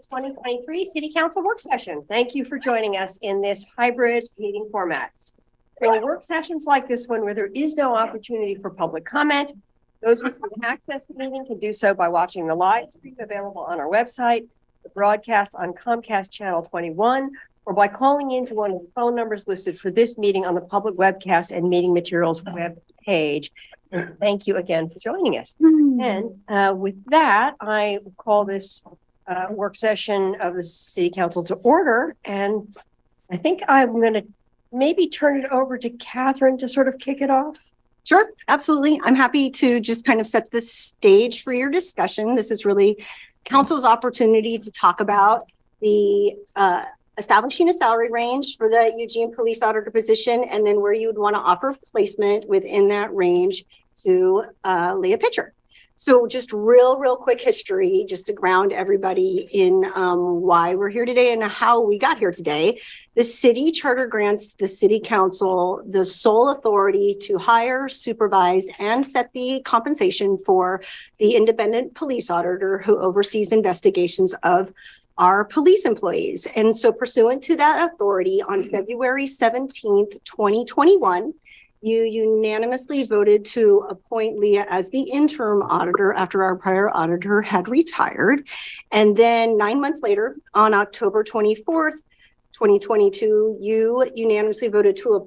2023 City Council work session. Thank you for joining us in this hybrid meeting format. For work sessions like this one, where there is no opportunity for public comment, those who can access the meeting can do so by watching the live stream available on our website, the broadcast on Comcast Channel 21, or by calling into one of the phone numbers listed for this meeting on the public webcast and meeting materials web page. Thank you again for joining us. And with that, I call this work session of the City Council to order. And I think I'm going to maybe turn it over to Catherine to sort of kick it off. Sure, absolutely. I'm happy to just kind of set the stage for your discussion. This is really Council's opportunity to talk about the establishing a salary range for the Eugene Police Auditor position, and then where you would want to offer placement within that range to Leah Pitcher. So just real quick history, just to ground everybody in why we're here today and how we got here today. The city charter grants the city council the sole authority to hire, supervise, and set the compensation for the independent police auditor who oversees investigations of our police employees. And so pursuant to that authority, on February 17th, 2021, you unanimously voted to appoint Leah as the interim auditor after our prior auditor had retired. And then 9 months later, on October 24th, 2022, you unanimously voted to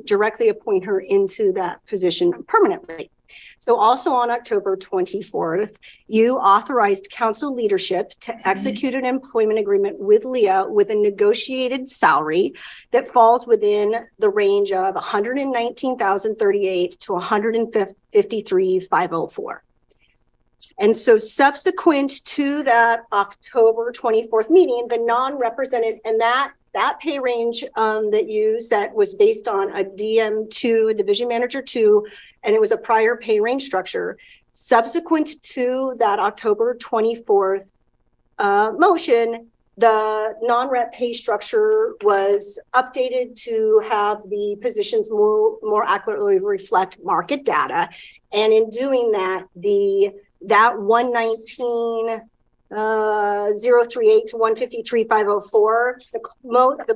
directly appoint her into that position permanently. So also on October 24th, you authorized council leadership to execute an employment agreement with Leah with a negotiated salary that falls within the range of $119,038 to $153,504. And so subsequent to that October 24th meeting, the non-represented, and that pay range that you set was based on a DM2, a division manager 2, and it was a prior pay range structure. Subsequent to that October 24th motion, the non-rep pay structure was updated to have the positions more accurately reflect market data. And in doing that, that 119,038 to 153,504, the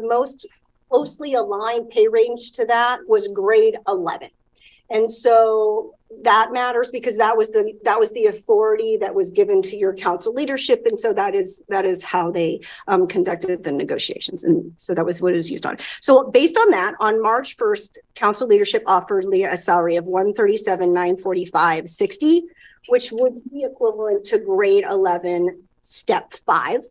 most closely aligned pay range to that was grade 11. And so that matters because that was the authority that was given to your council leadership. And so that is how they conducted the negotiations. And so that was what it was used on. So based on that, on March 1st, council leadership offered Leah a salary of $137,945.60, which would be equivalent to grade 11, step 5.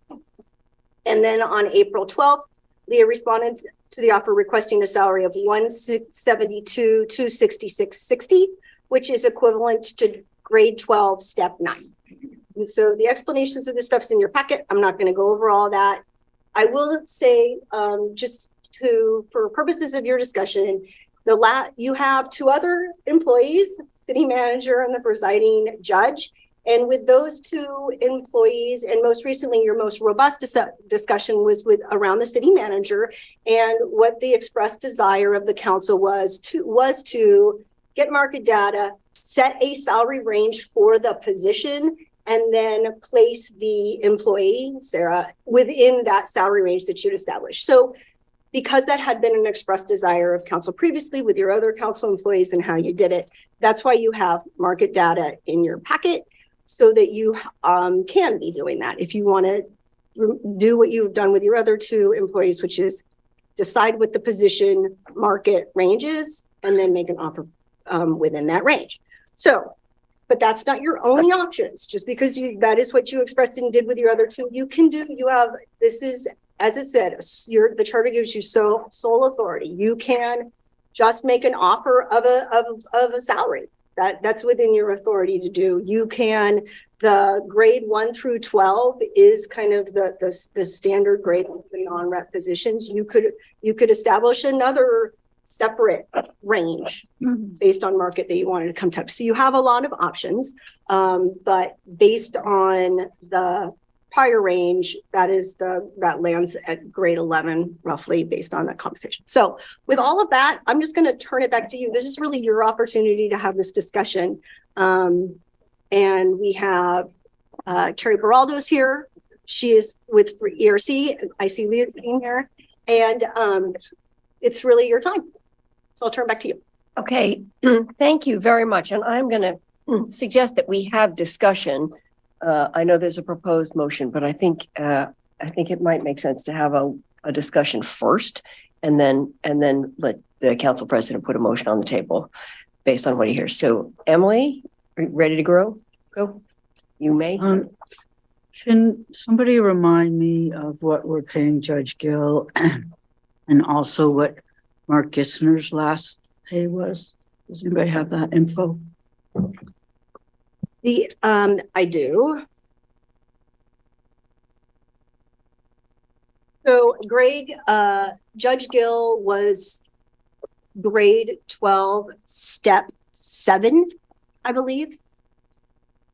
And then on April 12th, Leah responded to the offer requesting a salary of $172,266.60, which is equivalent to grade 12, step 9. And so the explanations of this stuff's in your packet. I'm not going to go over all that. I will say, for purposes of your discussion, you have 2 other employees, city manager and the presiding judge. And with those 2 employees, and most recently, your most robust discussion was around the city manager, and what the expressed desire of the council was to get market data, set a salary range for the position, and then place the employee, Sarah, within that salary range that you'd established. So because that had been an expressed desire of council previously with your other council employees and how you did it, that's why you have market data in your packet, so that you can be doing that. If you want to do what you've done with your other 2 employees, which is decide what the position market range is, and then make an offer within that range. So, but that's not your only options. Just because that is what you expressed and did with your other 2, this is, as it said, the charter gives you sole authority. You can just make an offer of a salary. That's within your authority to do. You can, the grade 1 through 12 is kind of the standard grade of the non-rep positions. You could establish another separate range based on market that you wanted to come to. So you have a lot of options, but based on the prior range, that lands at grade 11, roughly, based on that compensation. So with all of that, I'm just going to turn it back to you. This is really your opportunity to have this discussion. And we have Carrie Baraldo's here, She is with ERC. I see Leah sitting here, and it's really your time. So I'll turn back to you. Okay, thank you very much. And I'm going to suggest that we have discussion. I know there's a proposed motion, but I think it might make sense to have a discussion first, and then let the council president put a motion on the table based on what he hears. So, Emily, are you ready to go? You may. Can somebody remind me of what we're paying Judge Gill and also what Mark Gissner's last pay was? Does anybody have that info? I do. So Judge Gill was grade 12, step 7, I believe.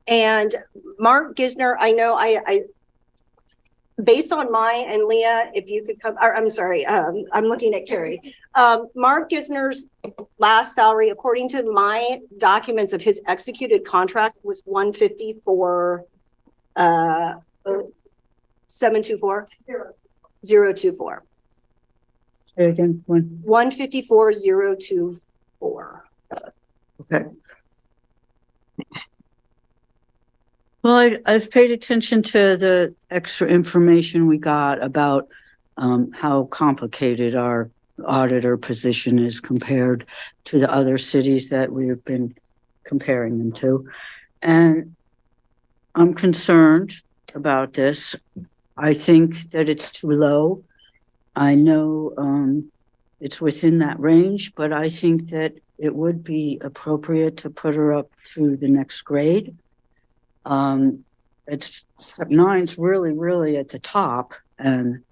And Mark Gissner, I know I based on and Leah, if you could come, or I'm sorry, I'm looking at Carrie. Mark Gissner's last salary, according to my documents of his executed contract, was 154, 724, 024. Say again, 154, 024. Okay. Well, I've paid attention to the extra information we got about how complicated our auditor position is compared to the other cities that we have been comparing them to. And I'm concerned about this. I think that it's too low. I know it's within that range, but I think that it would be appropriate to put her up to the next grade. It's step 9's really at the top, and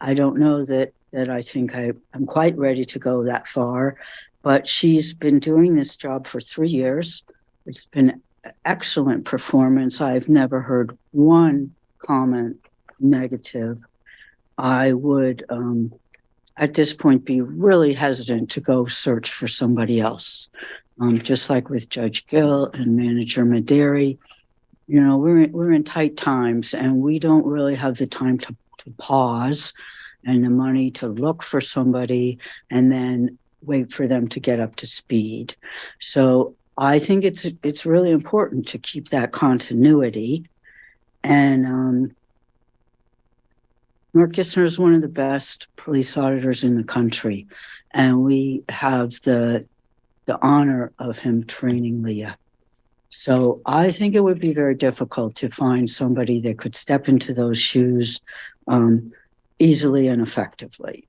I don't know that I think I'm quite ready to go that far, but she's been doing this job for 3 years. It's been excellent performance. I've never heard one comment negative. I would at this point be really hesitant to go search for somebody else. Just like with Judge Gill and Manager Mederi, you know, we're in tight times, and we don't really have the time to pause and the money to look for somebody and then wait for them to get up to speed. So I think it's really important to keep that continuity. And Mark Gissner is one of the best police auditors in the country, and we have the honor of him training Leah. So I think it would be very difficult to find somebody that could step into those shoes easily and effectively.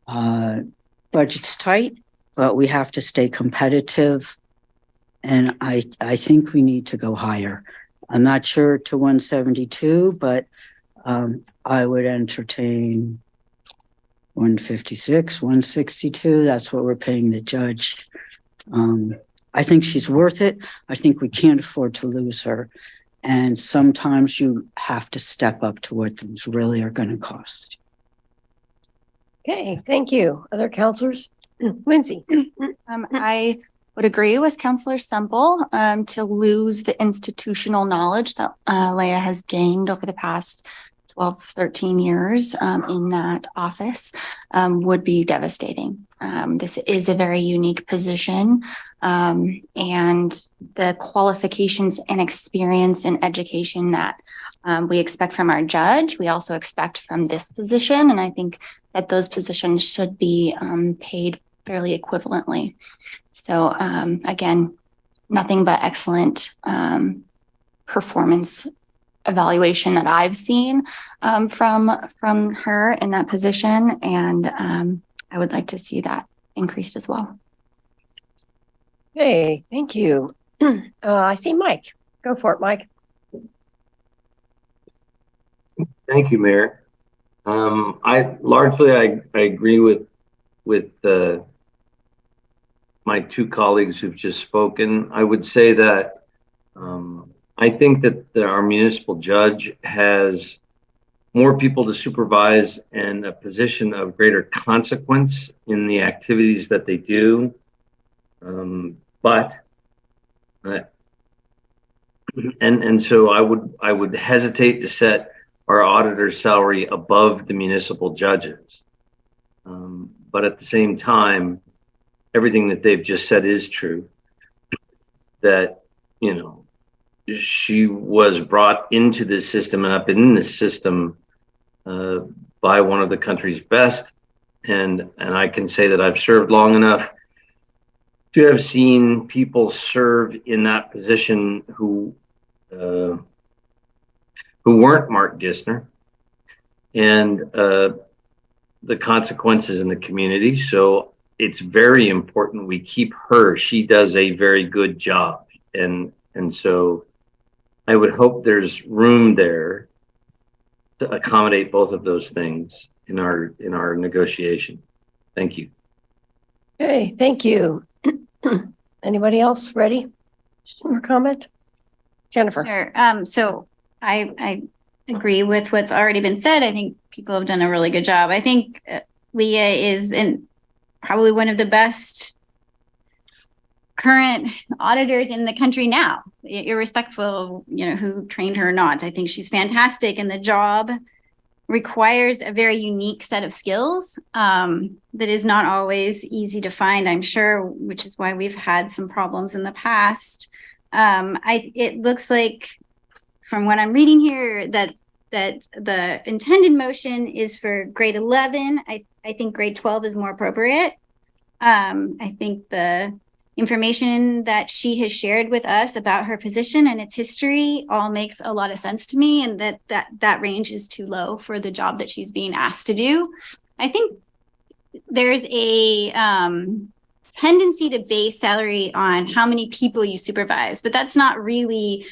Budget's tight, but we have to stay competitive. And I think we need to go higher. I'm not sure to 172, but I would entertain 156, 162. That's what we're paying the judge. I think she's worth it. I think we can't afford to lose her. And sometimes you have to step up to what things really are going to cost. Okay, thank you. Other counselors? Lindsay. I would agree with Counselor Semple to lose the institutional knowledge that Leah has gained over the past 12, 13 years in that office would be devastating. This is a very unique position, and the qualifications and experience and education that we expect from our judge, we also expect from this position. And I think that those positions should be paid fairly equivalently. So again, nothing but excellent performance evaluation that I've seen from her in that position. And I would like to see that increased as well. Hey, thank you. I see Mike. Go for it, Mike. Thank you, Mayor. I largely agree with my two colleagues who've just spoken. I would say that I think that our municipal judge has more people to supervise and a position of greater consequence in the activities that they do. And so I would hesitate to set our auditor's salary above the municipal judges. But at the same time, everything that they've just said is true. That, you know, she was brought into this system and up in this system by one of the country's best. And I can say that I've served long enough to have seen people serve in that position who weren't Mark Gissner, and the consequences in the community. So it's very important we keep her. She does a very good job. And so I would hope there's room there to accommodate both of those things in our negotiation. Thank you. Okay, thank you. Anybody else ready for comment? Jennifer? Sure. So I agree with what's already been said. I think people have done a really good job. I think Leah is probably one of the best current auditors in the country now, irrespective of, you know, who trained her or not. I think she's fantastic, and the job requires a very unique set of skills that is not always easy to find, I'm sure, which is why we've had some problems in the past. It looks like, from what I'm reading here, that the intended motion is for grade 11. I think grade 12 is more appropriate. I think the information that she has shared with us about her position and its history all makes a lot of sense to me, and that range is too low for the job that she's being asked to do. I think there's a tendency to base salary on how many people you supervise, but that's not really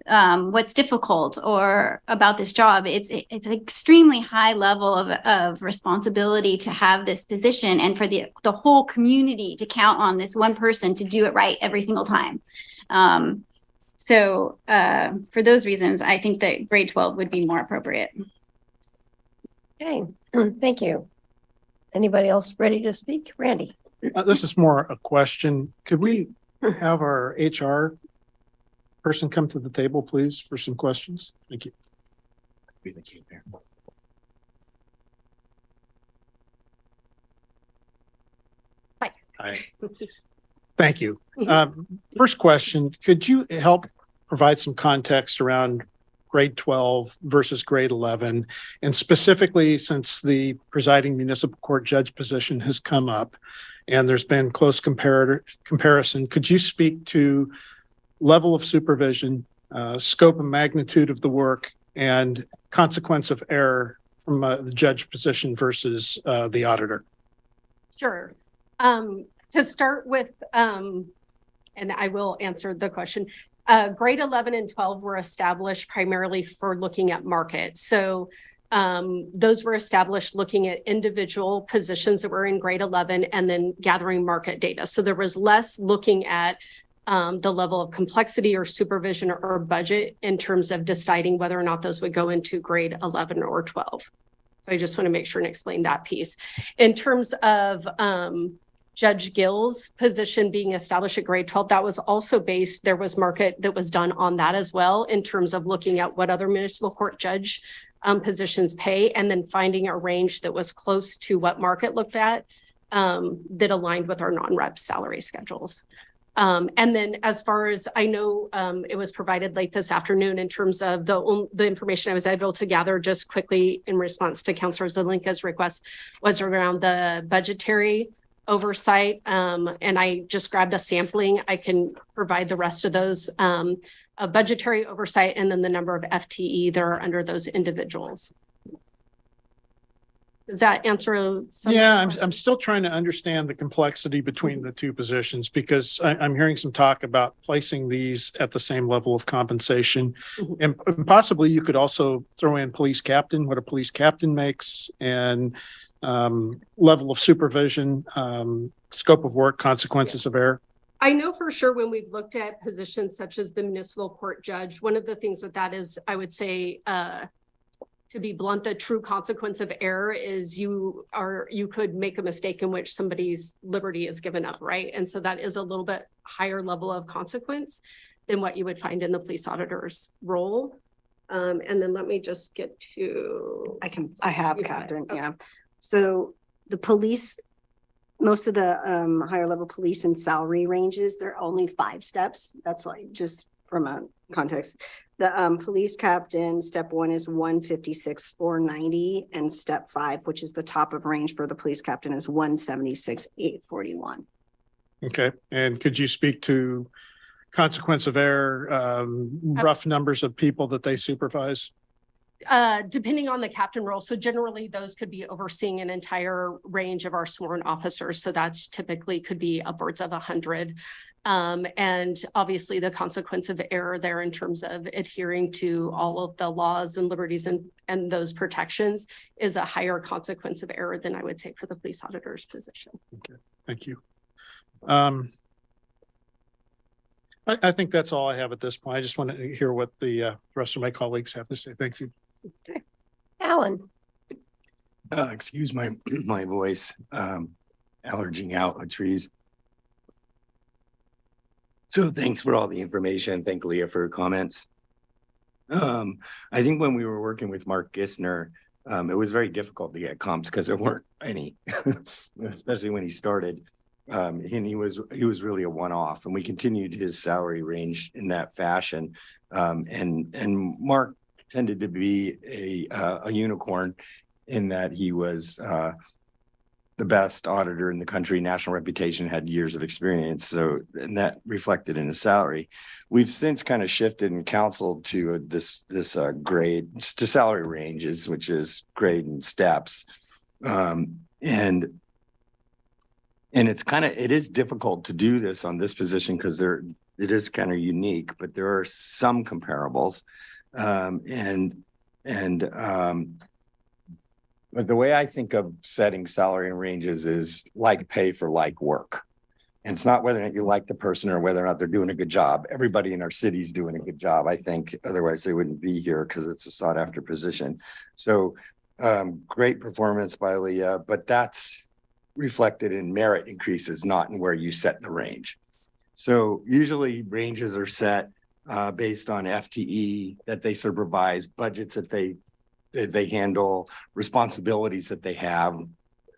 what's difficult or about this job. It's an extremely high level of responsibility to have this position, and for the whole community to count on this one person to do it right every single time. So for those reasons, I think that grade 12 would be more appropriate. Okay, thank you. Anybody else ready to speak? Randy? This is more a question. Could we have our HR person come to the table, please, for some questions? Thank you. Hi. Thank you. First question, could you help provide some context around grade 12 versus grade 11? And specifically, since the presiding municipal court judge position has come up and there's been close comparison, could you speak to level of supervision, scope and magnitude of the work, and consequence of error from the judge position versus the auditor? Sure. To start with, and I will answer the question, grade 11 and 12 were established primarily for looking at market. So those were established looking at individual positions that were in grade 11 and then gathering market data. So there was less looking at the level of complexity or supervision or budget in terms of deciding whether or not those would go into grade 11 or 12. So I just want to make sure and explain that piece. In terms of Judge Gill's position being established at grade 12, that was also based, there was market that was done on that as well, in terms of looking at what other municipal court judge positions pay, and then finding a range that was close to what market looked at that aligned with our non-rep salary schedules. And then as far as I know, it was provided late this afternoon in terms of the information I was able to gather just quickly in response to Councilor Zelenka's request was around the budgetary oversight. And I just grabbed a sampling. I can provide the rest of those, a budgetary oversight, and then the number of FTE that are under those individuals. Does that answer some? Yeah, I'm still trying to understand the complexity between the two positions, because I'm hearing some talk about placing these at the same level of compensation. And possibly you could also throw in police captain, what a police captain makes, and level of supervision, scope of work, consequences of error. I know for sure when we've looked at positions such as the municipal court judge, one of the things with that is, I would say, to be blunt, the true consequence of error is you could make a mistake in which somebody's liberty is given up, right? And so that is a little bit higher level of consequence than what you would find in the police auditor's role. And then let me just get to. I have You got it. captain, Okay. yeah. So the police, most of the higher level police and salary ranges, they're only 5 steps. That's why, just from a context. The police captain, step 1 is 156,490, and step 5, which is the top of range for the police captain, is 176,841. Okay, and could you speak to consequence of error, rough numbers of people that they supervise? Depending on the captain role. So generally those could be overseeing an entire range of our sworn officers. So that's typically could be upwards of 100. And obviously the consequence of error there in terms of adhering to all of the laws and liberties and those protections is a higher consequence of error than I would say for the police auditor's position. Okay, thank you. I think that's all I have at this point. I just want to hear what the rest of my colleagues have to say. Thank you. Okay. Alan. Excuse my my voice, allerging out with trees. So thanks for all the information. Thank Leah for her comments. I think when we were working with Mark Gissner, it was very difficult to get comps because there weren't any, especially when he started. And he was really a one-off, and we continued his salary range in that fashion. And Mark tended to be a unicorn in that he was the best auditor in the country, national reputation, had years of experience. So, and that reflected in his salary. We've since kind of shifted and counseled to this grade to salary ranges, which is grade and steps. And it is difficult to do this on this position because it is kind of unique, but there are some comparables. But the way I think of setting salary and ranges is like pay for like work. And it's not whether or not you like the person or whether or not they're doing a good job. Everybody in our city is doing a good job, I think. Otherwise, they wouldn't be here because it's a sought after position. So great performance by Leah, but that's reflected in merit increases, not in where you set the range. So usually ranges are set based on FTE that they supervise, budgets that they handle, responsibilities that they have,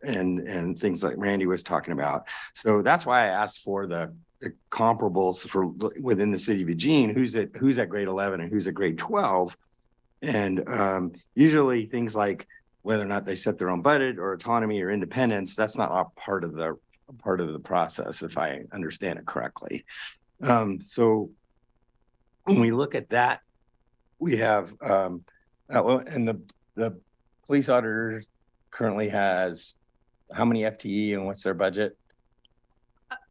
and things like Randy was talking about. So that's why I asked for the comparables for within the city of Eugene, who's at grade 11 and who's at grade 12. And usually things like whether or not they set their own budget or autonomy or independence, that's not a part of the process, if I understand it correctly. So when we look at that, we have and the police auditor currently has how many FTE and what's their budget?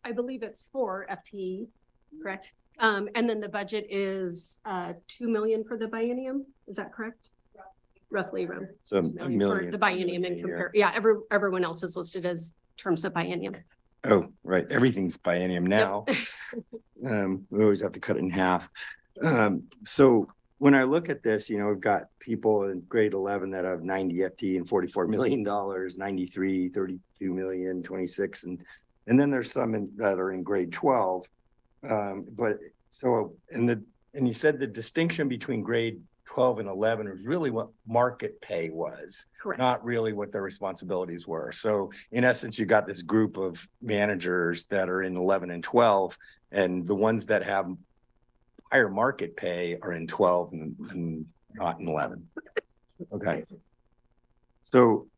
I believe it's 4 FTE, correct? And then the budget is 2 million for the biennium. Is that correct? Roughly around. So a For million. the biennium and compare. Yeah, everyone else is listed as terms of biennium. Oh, right. Everything's biennium now. We always have to cut it in half. So when I look at this, we've got people in grade 11 that have 90 FTE and $44 million, 93, 32 million, 26. And then there's some that are in grade 12. And you said the distinction between grade 12 and 11 was really what market pay was, Correct. not really what their responsibilities were. So in essence, you got this group of managers that are in 11 and 12, and the ones that have higher market pay are in 12 and not in 11. Okay. So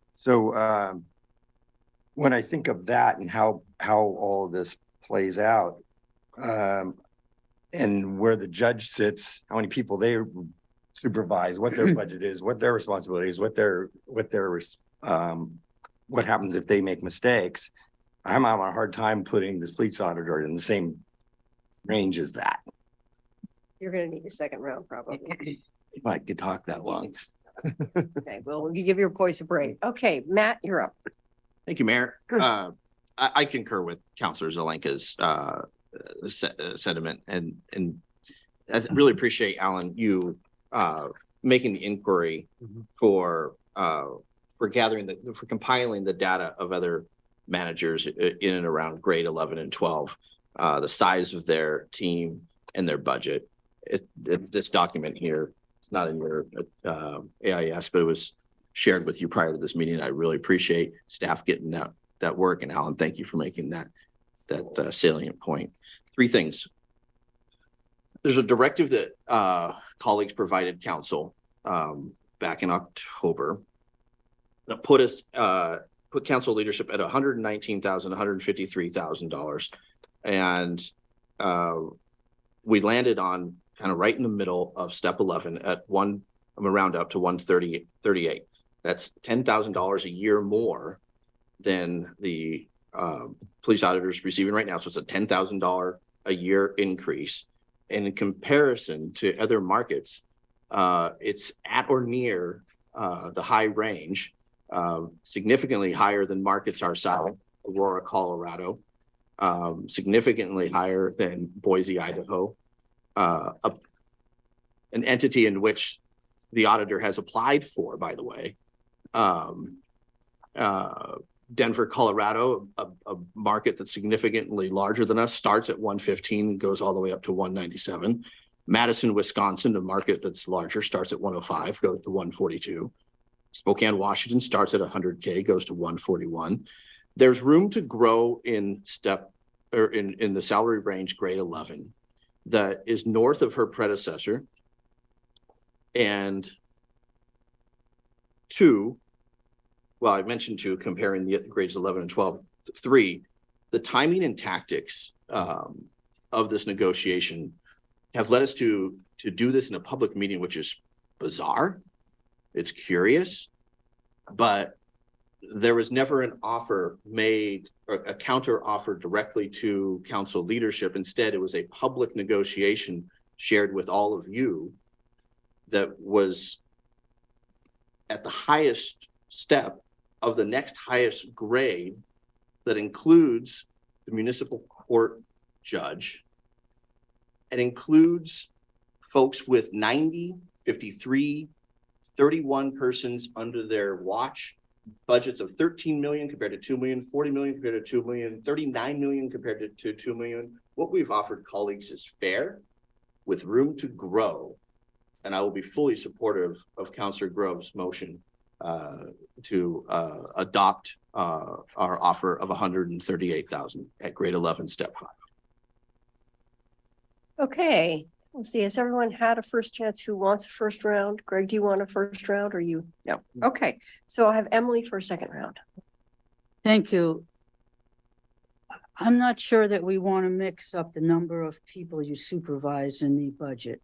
when I think of that and how all of this plays out, and where the judge sits, how many people they supervise, what their budget is, what their responsibility is, what happens if they make mistakes, I'm having a hard time putting this police auditor in the same range as that. You're going to need a second round probably. If I could talk that long. Okay, well, you give your voice a break. Okay, Matt, you're up. Thank you, Mayor. I concur with Councilor Zelenka's sentiment, and I really appreciate, Alan, you making the inquiry for compiling the data of other managers in and around grade 11 and 12, the size of their team and their budget. This document here it's not in your AIS, but it was shared with you prior to this meeting. I really appreciate staff getting that work. And Alan, thank you for making that salient point. 3 things. There's a directive that colleagues provided council back in October that put council leadership at $119,000, $153,000. And we landed on kind of right in the middle of step 11 at I'm gonna round up to 138. That's $10,000 a year more than the police auditors receiving right now. So it's a $10,000 a year increase. And in comparison to other markets, it's at or near the high range, significantly higher than markets are south, Aurora, Colorado, significantly higher than Boise, Idaho, an entity in which the auditor has applied for, by the way. Denver, Colorado, a market that's significantly larger than us, starts at 115 and goes all the way up to 197. Madison, Wisconsin, a market that's larger, starts at 105, goes to 142. Spokane, Washington starts at 100K, goes to 141. There's room to grow in in the salary range grade 11 that is north of her predecessor. And 2, well, I mentioned 2, comparing the grades 11 and 12. 3, the timing and tactics of this negotiation have led us to do this in a public meeting, which is bizarre. It's curious, but there was never an offer made or a counter offer directly to council leadership. Instead, it was a public negotiation shared with all of you that was at the highest step of the next highest grade that includes the municipal court judge. It includes folks with 90, 53, 31 persons under their watch, budgets of 13 million compared to 2 million, 40 million compared to 2 million, 39 million compared to 2 million. What we've offered colleagues is fair with room to grow. And I will be fully supportive of Councillor Grove's motion to adopt our offer of $138,000 at grade 11, step 5. Okay, let's see. Has everyone had a first chance? Who wants a first round? Greg, do you want a first round or you? No. Okay, so I'll have Emily for a second round. Thank you. I'm not sure that we want to mix up the number of people you supervise in the budget.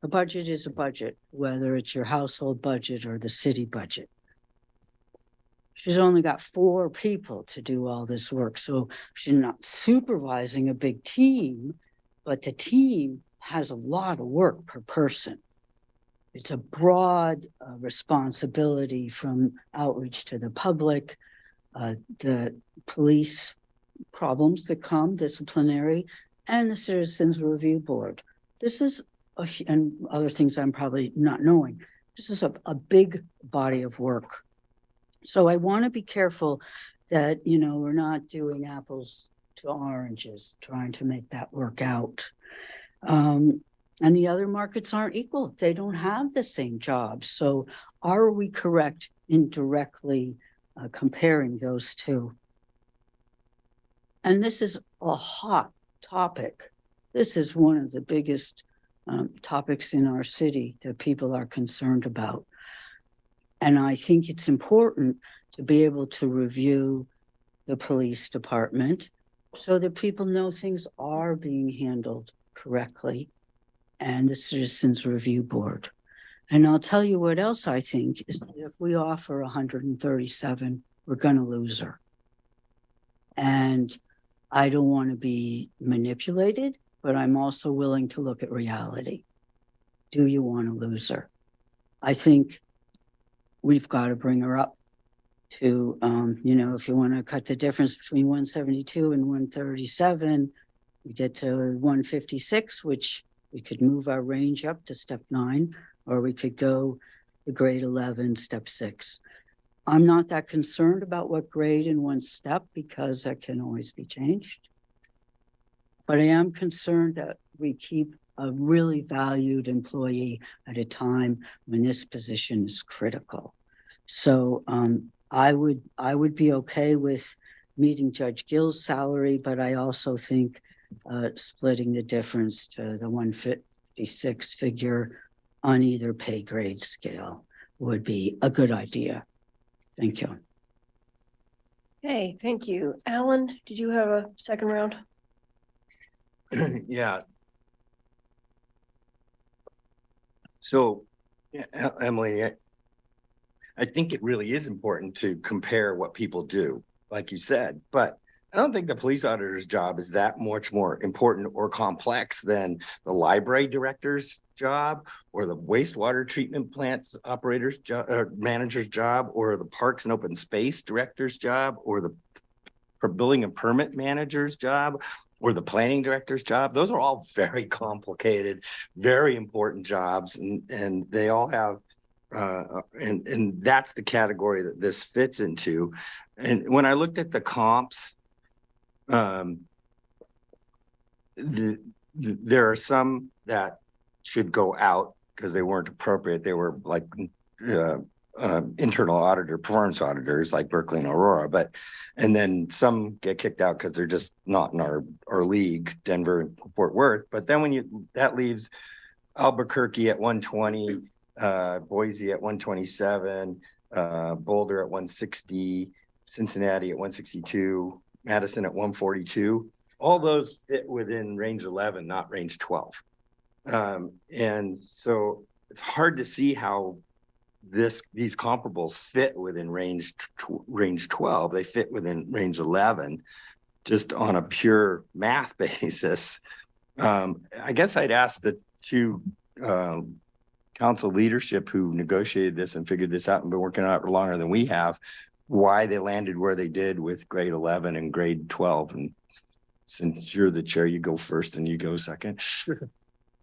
A budget is a budget, whether it's your household budget or the city budget. She's only got 4 people to do all this work, so she's not supervising a big team, but the team has a lot of work per person. It's a broad responsibility, from outreach to the public, the police problems that come, disciplinary, and the Citizens Review Board. This is, and other things I'm probably not knowing, this is a big body of work. So I want to be careful that, you know, we're not doing apples to oranges, trying to make that work out. And the other markets aren't equal. They don't have the same jobs. So are we correct in directly comparing those two? And this is a hot topic. This is one of the biggest topics in our city that people are concerned about. And I think it's important to be able to review the police department so that people know things are being handled correctly, and the Citizens Review Board. And I'll tell you what else I think is that if we offer 137, we're going to lose her. And I don't want to be manipulated, but I'm also willing to look at reality. Do you want to lose her? I think we've got to bring her up to, you know, if you want to cut the difference between 172 and 137, we get to 156, which we could move our range up to step 9, or we could go to grade 11, step 6. I'm not that concerned about what grade in one step because that can always be changed. But I am concerned that we keep a really valued employee at a time when this position is critical. So I would be okay with meeting Judge Gill's salary, but I also think splitting the difference to the 156 figure on either pay grade scale would be a good idea. Thank you. Okay, thank you. Alan, did you have a second round? Yeah. So, yeah, Emily, I think it really is important to compare what people do, like you said, but I don't think the police auditor's job is that much more important or complex than the library director's job or the wastewater treatment plants operator's job, manager's job, or the parks and open space director's job, or the building and permit manager's job, or the planning director's job. Those are all very complicated, very important jobs, and they all have and that's the category that this fits into. And when I looked at the comps, there are some that should go out because they weren't appropriate. They were like internal auditor, performance auditors like Berkeley and Aurora, and then some get kicked out because they're just not in our league, Denver and Fort Worth. But then that leaves Albuquerque at 120, Boise at 127, Boulder at 160, Cincinnati at 162, Madison at 142. All those fit within range 11, not range 12. And so it's hard to see how these comparables fit within range 12. They fit within range 11, just on a pure math basis. I guess I'd ask the two council leadership who negotiated this and figured this out and been working on it longer than we have, why they landed where they did with grade 11 and grade 12. And since you're the chair, you go first and you go second. Sure.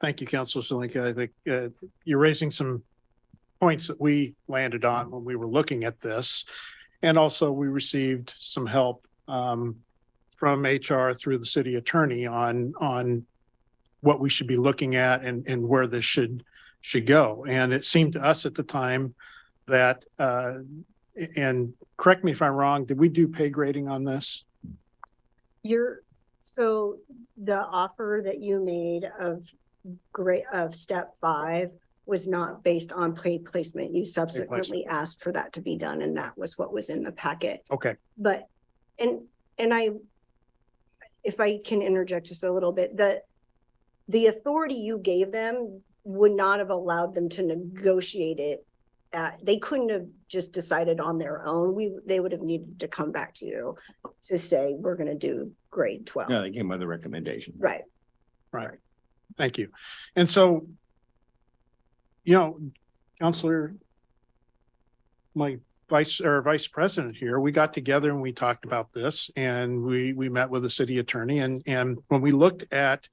Thank you, Councilor Zelinka. I think you're raising some points that we landed on when we were looking at this. And also we received some help from HR through the city attorney on what we should be looking at and where this should go. And it seemed to us at the time that, and correct me if I'm wrong, did we do pay grading on this? So the offer that you made of step 5 was not based on pay placement. You subsequently asked for that to be done, and that was what was in the packet. Okay. But, and if I can interject just a little bit, the authority you gave them would not have allowed them to negotiate it. They couldn't have just decided on their own. They would have needed to come back to you to say, we're going to do grade 12. Yeah, they came with a recommendation. Right. Right. Thank you. And so, Counselor, my vice president here, we got together and we talked about this, and we met with the city attorney, and when we looked at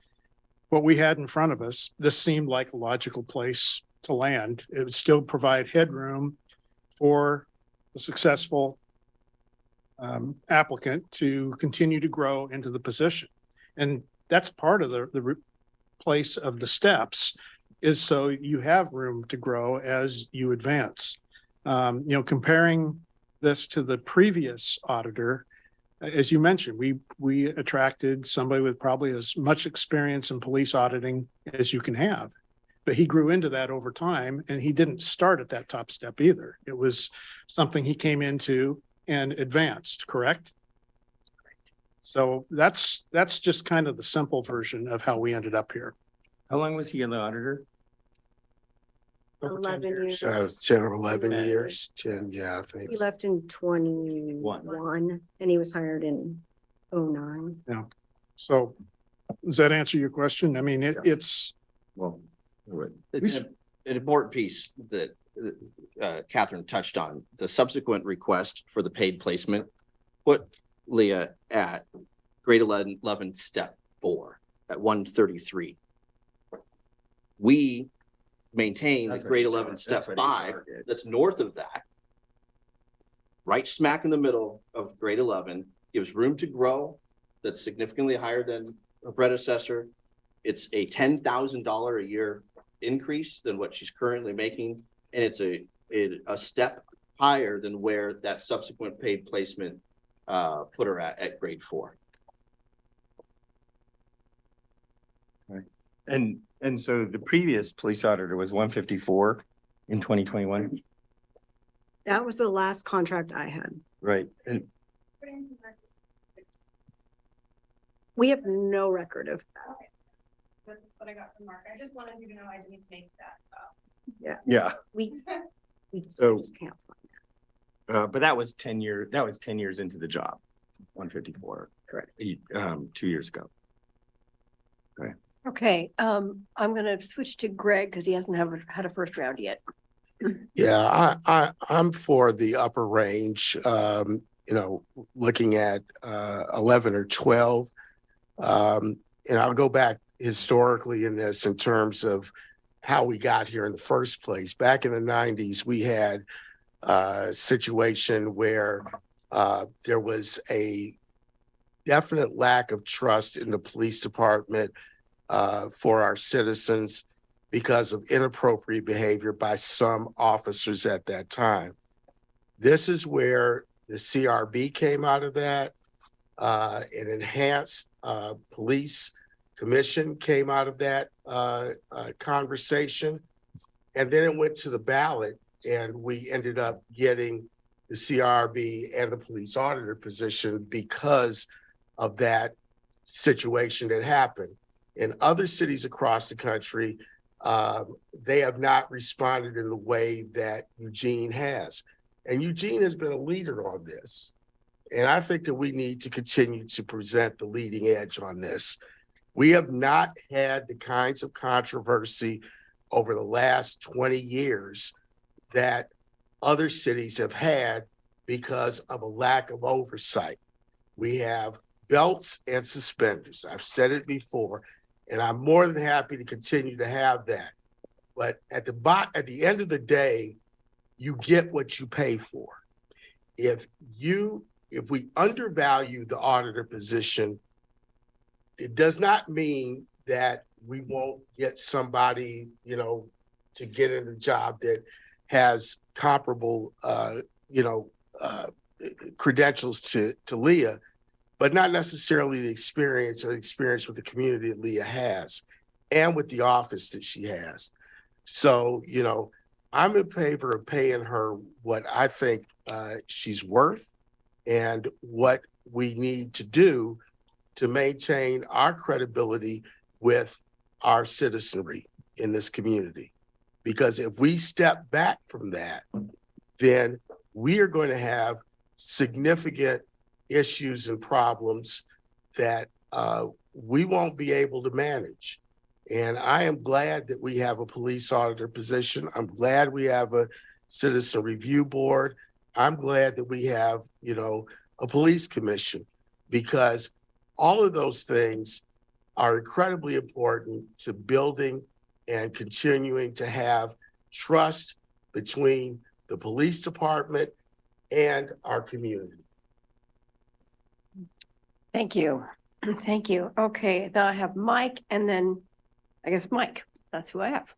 what we had in front of us, this seemed like a logical place to land. It would still provide headroom for a successful applicant to continue to grow into the position. And that's part of the place of the steps, is so you have room to grow as you advance. Comparing this to the previous auditor, as you mentioned, we attracted somebody with probably as much experience in police auditing as you can have. But he grew into that over time, and he didn't start at that top step either. It was something he came into and advanced, correct? So that's just kind of the simple version of how we ended up here. How long was he an auditor? Over 10 years. 10 or 11 years. 10, yeah, I think. He left in 21 and he was hired in 09. Yeah. So does that answer your question? I mean, it's Well, It's an important piece that Catherine touched on. The subsequent request for the paid placement put Leah at grade 11 step 4 at 133. We maintain the grade 11 step 5 that's north of that, right smack in the middle of grade 11, gives room to grow, that's significantly higher than a predecessor, it's a $10,000 a year increase than what she's currently making. And it's a step higher than where that subsequent paid placement put her at grade 4. And so the previous police auditor was 154 in 2021, That was the last contract I had. right? And We have no record of, That's what I got from Mark. I just wanted you to know I didn't make that up. yeah, we so, just can't. but that was 10 years into the job, 154. Correct. 2 years ago. Okay, I'm gonna switch to Greg because he hasn't had a first round yet. Yeah, I'm for the upper range, looking at 11 or 12. And I'll go back historically in this in terms of how we got here in the first place. Back in the 90s, we had a situation where there was a definite lack of trust in the police department for our citizens because of inappropriate behavior by some officers at that time. This is where the CRB came out of that. An enhanced police commission came out of that conversation. And then it went to the ballot and we ended up getting the CRB and the police auditor position because of that situation that happened. In other cities across the country, they have not responded in the way that Eugene has. And Eugene has been a leader on this. And I think that we need to continue to present the leading edge on this. We have not had the kinds of controversy over the last 20 years that other cities have had because of a lack of oversight. We have belts and suspenders. I've said it before, and I'm more than happy to continue to have that. But at the end of the day, you get what you pay for. If we undervalue the auditor position, it does not mean that we won't get somebody, to get in the job that has comparable, credentials to Leah, but not necessarily the experience with the community that Leah has and with the office that she has. So, I'm in favor of paying her what I think she's worth and what we need to do to maintain our credibility with our citizenry in this community. Because if we step back from that, then we are going to have significant issues and problems that we won't be able to manage. And I am glad that we have a police auditor position. I'm glad we have a citizen review board. I'm glad that we have, a police commission, because all of those things are incredibly important to building and continuing to have trust between the police department and our community. Thank you. Thank you. Okay, then I have Mike and then I guess Mike. That's who I have.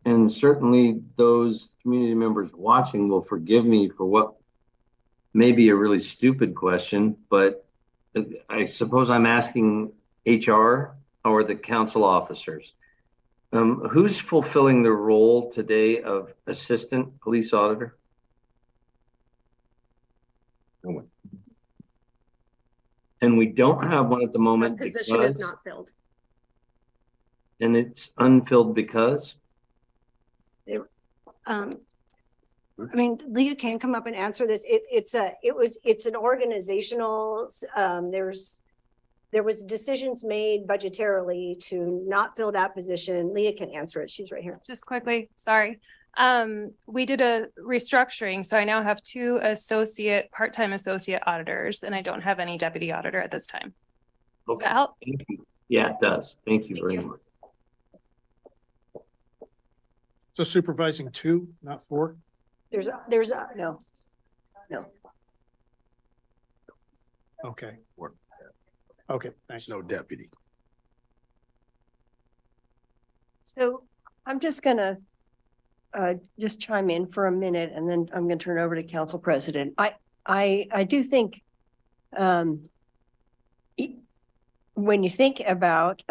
And certainly those community members watching will forgive me for what may be a really stupid question, but I suppose I'm asking HR or the council officers. Who's fulfilling the role today of assistant police auditor? No one. And we don't have one at the moment. That position is not filled. And it's unfilled because? Leah can come up and answer this. It's an organizational, there was decisions made budgetarily to not fill that position. Leah can answer it. She's right here. Just quickly, sorry. We did a restructuring, so I now have 2 part-time associate auditors, and I don't have any deputy auditor at this time. Does that help? Thank you. Yeah, it does. Thank you very much. So supervising 2, not 4? No. Okay. Okay, thanks. There's no deputy. So I'm just gonna just chime in for a minute and then I'm gonna turn over to Council President. I do think when you think about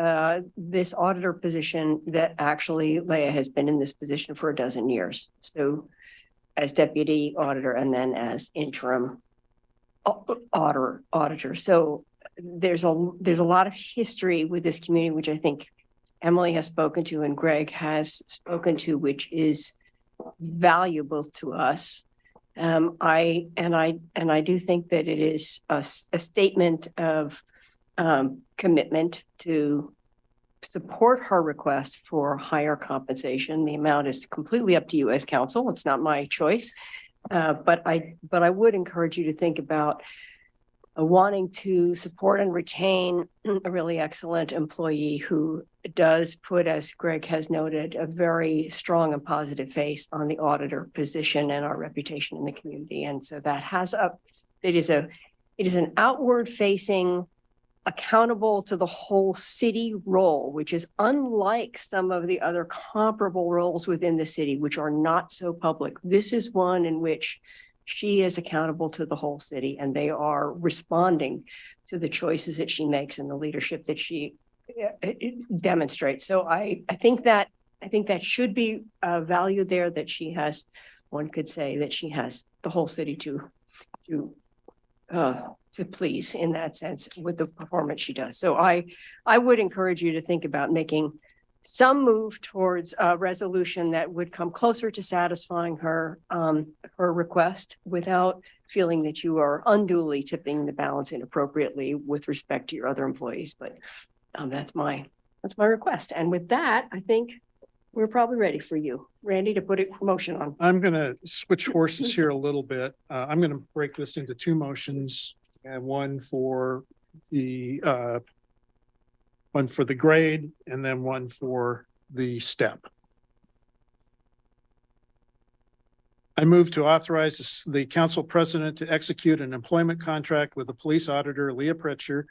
this auditor position, that actually Leah has been in this position for a dozen years. So as deputy auditor and then as interim auditor. So there's a lot of history with this community, which I think Emily has spoken to and Greg has spoken to, which is valuable to us. I do think that it is a statement of commitment to support her request for higher compensation. The amount is completely up to you as council. It's not my choice. But I would encourage you to think about wanting to support and retain a really excellent employee who does put, as Greg has noted, a very strong and positive face on the auditor position and our reputation in the community. And so that it is an outward facing, accountable to the whole city role, which is unlike some of the other comparable roles within the city, which are not so public. This is one in which she is accountable to the whole city and they are responding to the choices that she makes and the leadership that she demonstrates. So I think that should be valued there, that she has, one could say that she has the whole city to please in that sense with the performance she does. So I would encourage you to think about making some move towards a resolution that would come closer to satisfying her request without feeling that you are unduly tipping the balance inappropriately with respect to your other employees. But that's my request. And with that, I think we're probably ready for you, Randy, to put a motion on. I'm going to switch horses here a little bit. I'm going to break this into two motions, and one for the grade and then one for the step. I move to authorize the council president to execute an employment contract with the police auditor, Leah Pitcher,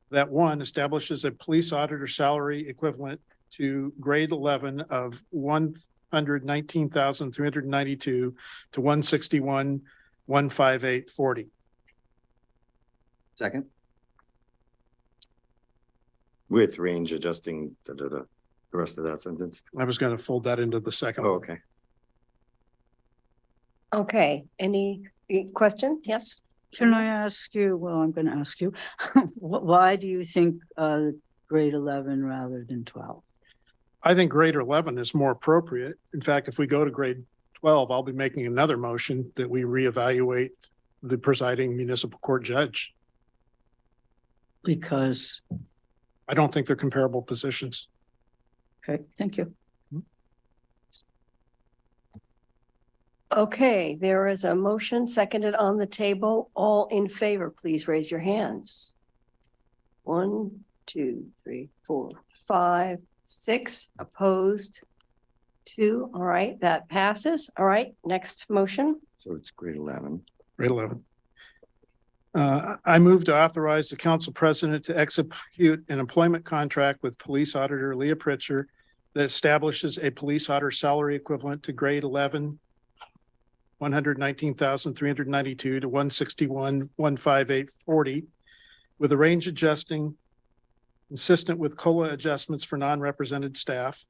that one establishes a police auditor salary equivalent to grade 11 of $119,392 to $161,158.40. Second. With range adjusting the rest of that sentence. I was going to fold that into the second. Oh, okay. Okay, any question? Yes. Can I ask you, well, I'm going to ask you, why do you think grade 11 rather than 12? I think grade 11 is more appropriate. In fact, if we go to grade 12, I'll be making another motion that we reevaluate the presiding municipal court judge. Because? I don't think they're comparable positions. Okay, thank you. Okay, there is a motion seconded on the table. All in favor, please raise your hands. 1, 2, 3, 4, 5, 6 opposed. 2. All right, that passes. All right, next motion. So it's grade 11. Grade 11. I move to authorize the council president to execute an employment contract with police auditor Leah Pitcher that establishes a police auditor salary equivalent to grade 11, $119,392 to $161,158.40, with a range adjusting consistent with COLA adjustments for non-represented staff.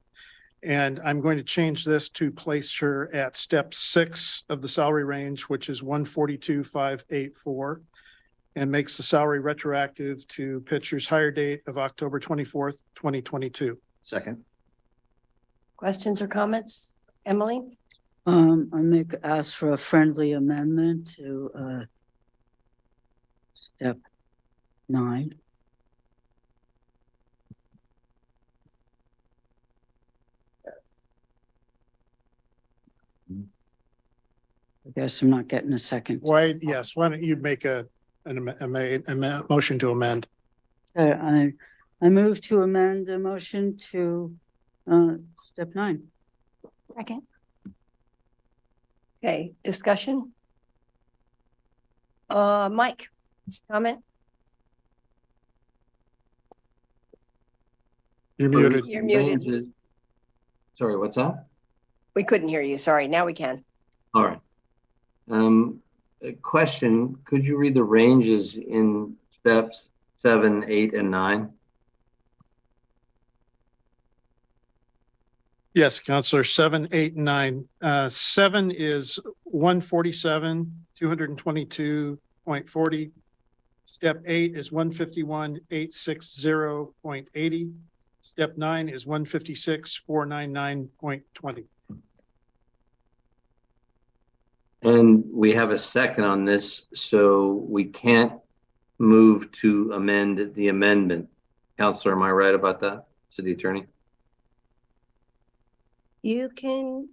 And I'm going to change this to place her at step 6 of the salary range, which is $142,584, and makes the salary retroactive to Pitcher's hire date of October 24th, 2022. Second. Questions or comments? Emily? Ask for a friendly amendment to step 9. I guess I'm not getting a second. Why? Yes. Why don't you make a motion to amend? I move to amend the motion to step 9. Second. Okay, discussion? Mike, comment? You're muted. You're muted. Ranges- Sorry, what's that? We couldn't hear you. Sorry. Now we can. All right. A question, could you read the ranges in steps 7, 8, and 9? Yes, Counselor, 7, 8, and 9. 7 is 147, 222.40. Step 8 is 151, 860.80. Step 9 is 156, 499.20. And we have a second on this, so we can't move to amend the amendment. Counselor, am I right about that, City Attorney? You can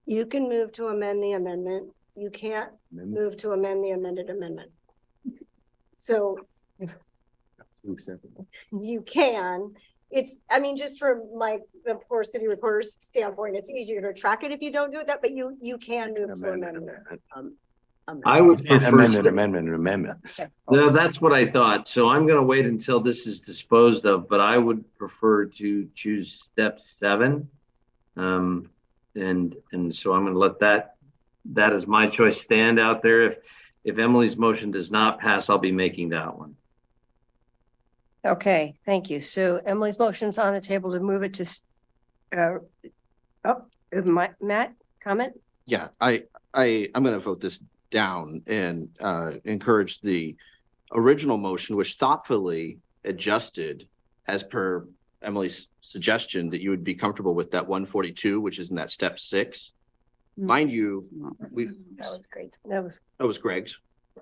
move to amend the amendment. You can't move to amend the amended amendment. So you can, I mean, just from like the poor city reporter's standpoint, it's easier to track it if you don't do it that, but you can move to amend. I would prefer. Amendment. No, that's what I thought. So I'm going to wait until this is disposed of, but I would prefer to choose step 7. And so I'm going to let that is my choice stand out there. If Emily's motion does not pass, I'll be making that one. Okay, thank you. So Emily's motion's on the table to move it to, Matt, comment? Yeah, I'm gonna vote this down and encourage the original motion, which thoughtfully adjusted as per Emily's suggestion that you would be comfortable with that 142, which is in that step 6. Mind you, That was great. That was Greg's.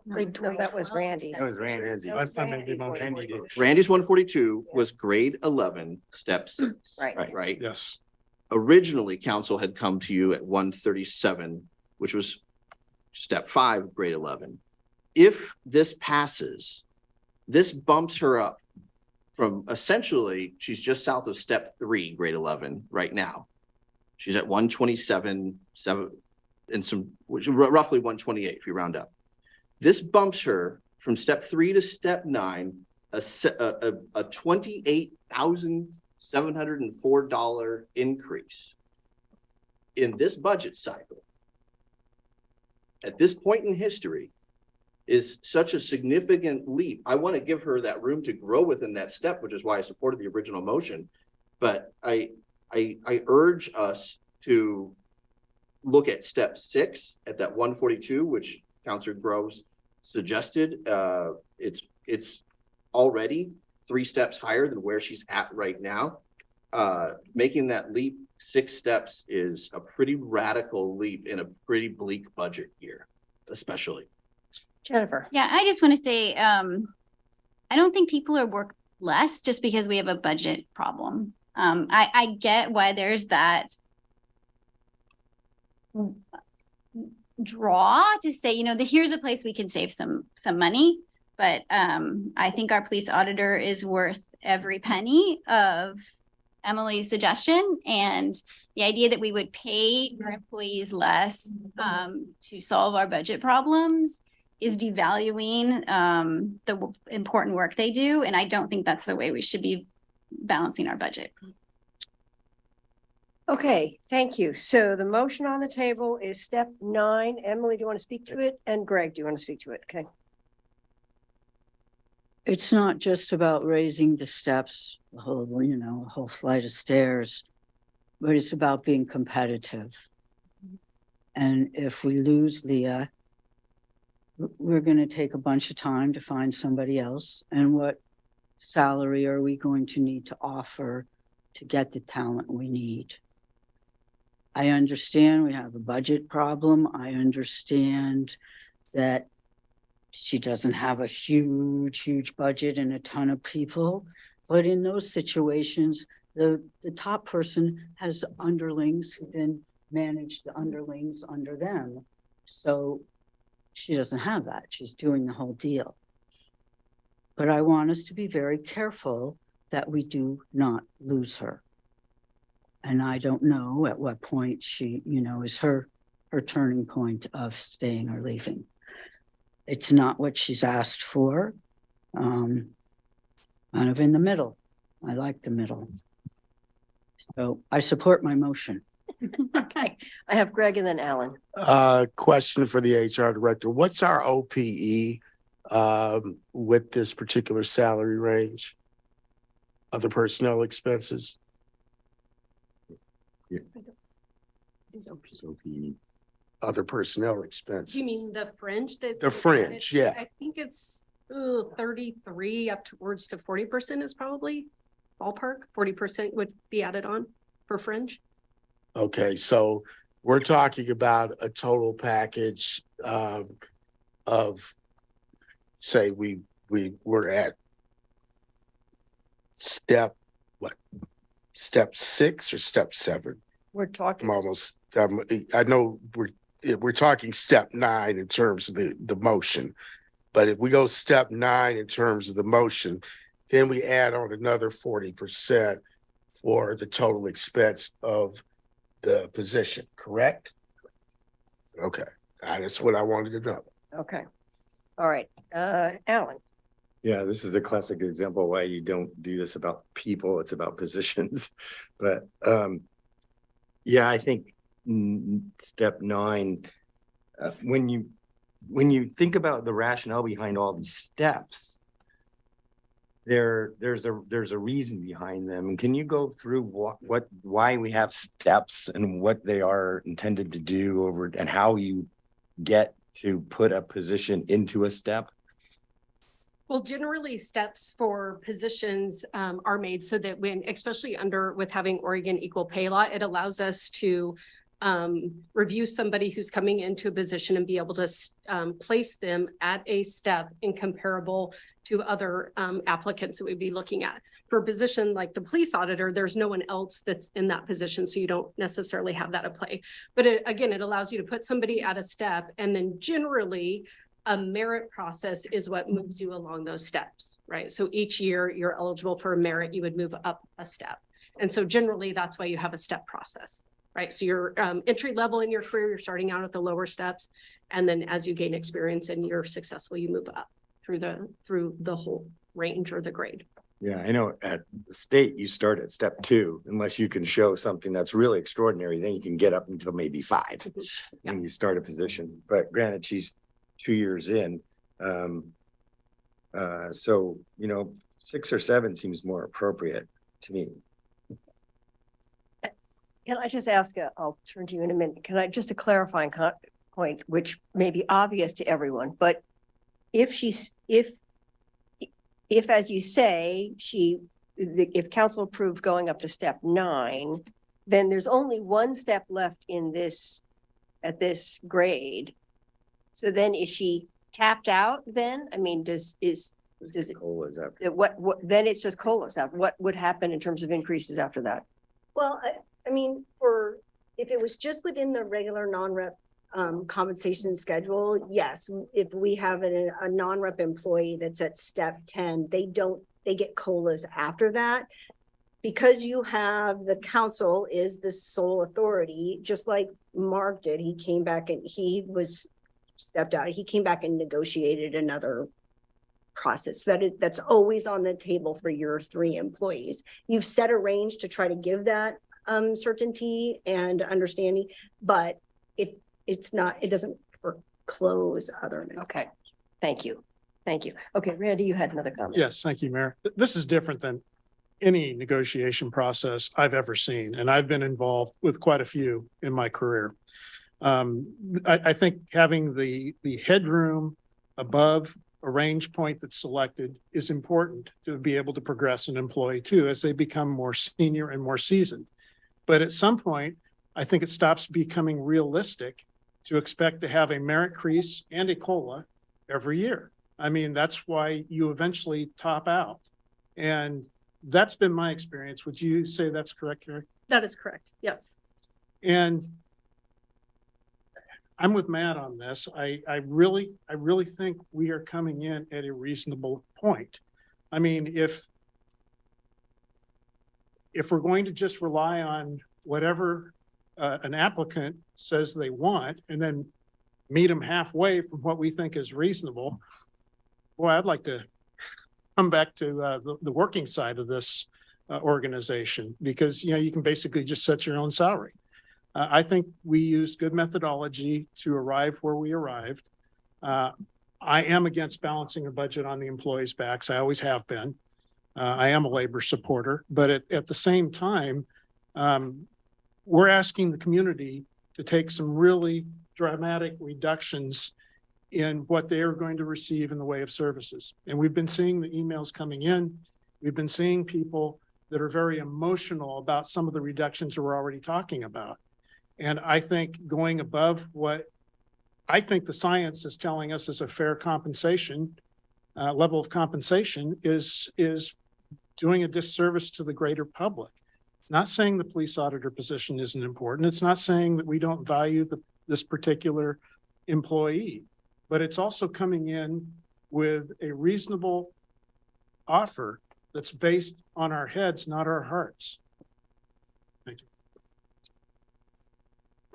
great. No, that was Randy. That was Randy. I made the motion. Randy's 142 was grade 11, step 6. Right. Right. Yes. Originally, council had come to you at 137, which was step 5, grade 11. If this passes, this bumps her up from essentially, she's just south of step 3, grade 11 right now. She's at 127, 7 and some, which roughly 128 if you round up. This bumps her from step 3 to step 9, a $28,704 increase in this budget cycle. At this point in history is such a significant leap. I want to give her that room to grow within that step, which is why I supported the original motion. But I urge us to look at step 6 at that 142, which Councilor Groves suggested. It's already 3 steps higher than where she's at right now. Making that leap 6 steps is a pretty radical leap in a pretty bleak budget year, especially. Jennifer. Yeah, I just want to say, I don't think people are work less just because we have a budget problem. I get why there's that draw to say, here's a place we can save some money. But I think our police auditor is worth every penny of Emily's suggestion, and the idea that we would pay our employees less to solve our budget problems is devaluing the important work they do. And I don't think that's the way we should be balancing our budget. Okay, thank you. So the motion on the table is step 9. Emily, do you want to speak to it? And Greg, do you want to speak to it? Okay. It's not just about raising the steps, the whole flight of stairs, but it's about being competitive. And if we lose Leah, we're going to take a bunch of time to find somebody else. And what salary are we going to need to offer to get the talent we need? I understand we have a budget problem. I understand that she doesn't have a huge budget and a ton of people. But in those situations, the top person has underlings who then manage the underlings under them. So she doesn't have that. She's doing the whole deal. But I want us to be very careful that we do not lose her. And I don't know at what point she, is her turning point of staying or leaving. It's not what she's asked for. Kind of in the middle. I like the middle. So I support my motion. Okay, I have Greg and then Alan. Question for the HR director. What's our OPE with this particular salary range? Other personnel expenses? Other personnel Do expenses. you mean the fringe that? The fringe, yeah. I think it's 33 up towards to 40% is probably ballpark. 40% would be added on for fringe. Okay, so we're talking about a total package of, say, we're at step 6 or step 7? We're talking. I'm almost, I know we're talking step 9 in terms of the motion. But if we go step 9 in terms of the motion, then we add on another 40% for the total expense of the position, correct? Okay, that's what I wanted to know. Okay. All right, Alan. Yeah, this is the classic example why you don't do this about people, it's about positions. But yeah, I think step 9, when you think about the rationale behind all these steps, there's a reason behind them. And can you go through why we have steps and what they are intended to do over and how you get to put a position into a step? Well, generally steps for positions are made so that when, especially with having Oregon equal pay law, it allows us to review somebody who's coming into a position and be able to place them at a step in comparable to other applicants that we'd be looking at. For a position like the police auditor, there's no one else that's in that position, so you don't necessarily have that at play. But again, it allows you to put somebody at a step, and then generally a merit process is what moves you along those steps, right? So each year you're eligible for a merit, you would move up a step. And so generally that's why you have a step process, right? So you're entry level in your career, you're starting out at the lower steps. And then as you gain experience and you're successful, you move up through the whole range or the grade. Yeah, I know at the state, you start at step 2, unless you can show something that's really extraordinary, then you can get up until maybe 5 when you start a position. But granted, she's 2 years in. So, 6 or 7 seems more appropriate to me. Can I just ask, I'll turn to you in a minute. Can I just a clarifying point, which may be obvious to everyone, but if as you say, if council approved going up to step 9, then there's only one step left at this grade. So then is she tapped out then? I mean, does it, what, then it's just COLAs out. What would happen in terms of increases after that? Well, I mean, if it was just within the regular non-rep compensation schedule, yes, if we have a non-rep employee that's at step 10, they get COLAs after that. Because you have the council is the sole authority, just like Mark did. He came back and he was stepped out. He came back and negotiated another process that's always on the table for your 3 employees. You've set a range to try to give that certainty and understanding, but it doesn't foreclose other. Okay, thank you. Okay, Randy, you had another comment. Yes, thank you, Mayor. This is different than any negotiation process I've ever seen, and I've been involved with quite a few in my career. I think having the headroom above a range point that's selected is important to be able to progress an employee too, as they become more senior and more seasoned. But at some point, I think it stops becoming realistic to expect to have a merit increase and a COLA every year. I mean, that's why you eventually top out. And that's been my experience. Would you say that's correct, Carrie? That is correct. Yes. And I'm with Matt on this. I really think we are coming in at a reasonable point. I mean, if we're going to just rely on whatever an applicant says they want and then meet them halfway from what we think is reasonable, boy, I'd like to come back to the working side of this organization because, you can basically just set your own salary. I think we used good methodology to arrive where we arrived. I am against balancing a budget on the employees' backs. I always have been. I am a labor supporter, but at the same time, we're asking the community to take some really dramatic reductions in what they are going to receive in the way of services. And we've been seeing the emails coming in. We've been seeing people that are very emotional about some of the reductions that we're already talking about. And I think going above what I think the science is telling us is a fair compensation, level of compensation is doing a disservice to the greater public. Not saying the police auditor position isn't important. It's not saying that we don't value this particular employee, but it's also coming in with a reasonable offer that's based on our heads, not our hearts. Thank you.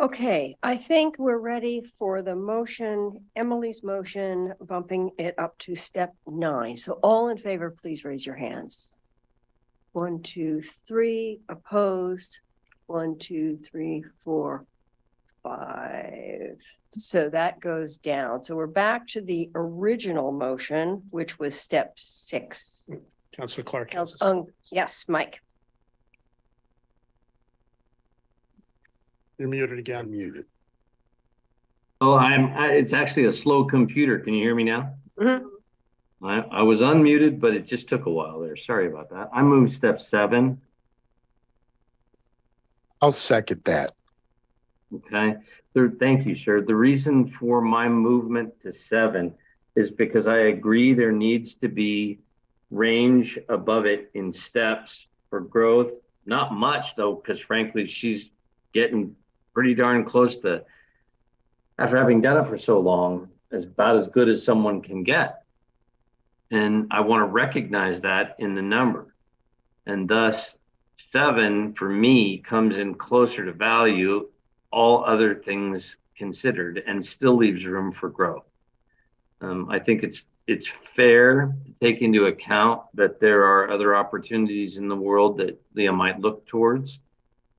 Okay, I think we're ready for the motion, Emily's motion, bumping it up to step 9. So all in favor, please raise your hands. 1, 2, 3, opposed. 1, 2, 3, 4, 5. So that goes down. So we're back to the original motion, which was step 6. Councilor Clark. Yes, Mike. You're muted again. Muted. Oh, it's actually a slow computer. Can you hear me now? Mhm. I was unmuted, but it just took a while there. Sorry about that. I moved step 7. I'll second that. Okay. Thank you, sir. The reason for my movement to 7 is because I agree there needs to be range above it in steps for growth. Not much though, because frankly, she's getting pretty darn close to, after having done it for so long, as about as good as someone can get. And I want to recognize that in the number. And thus 7 for me comes in closer to value, all other things considered, and still leaves room for growth. I think it's fair to take into account that there are other opportunities in the world that Leah might look towards.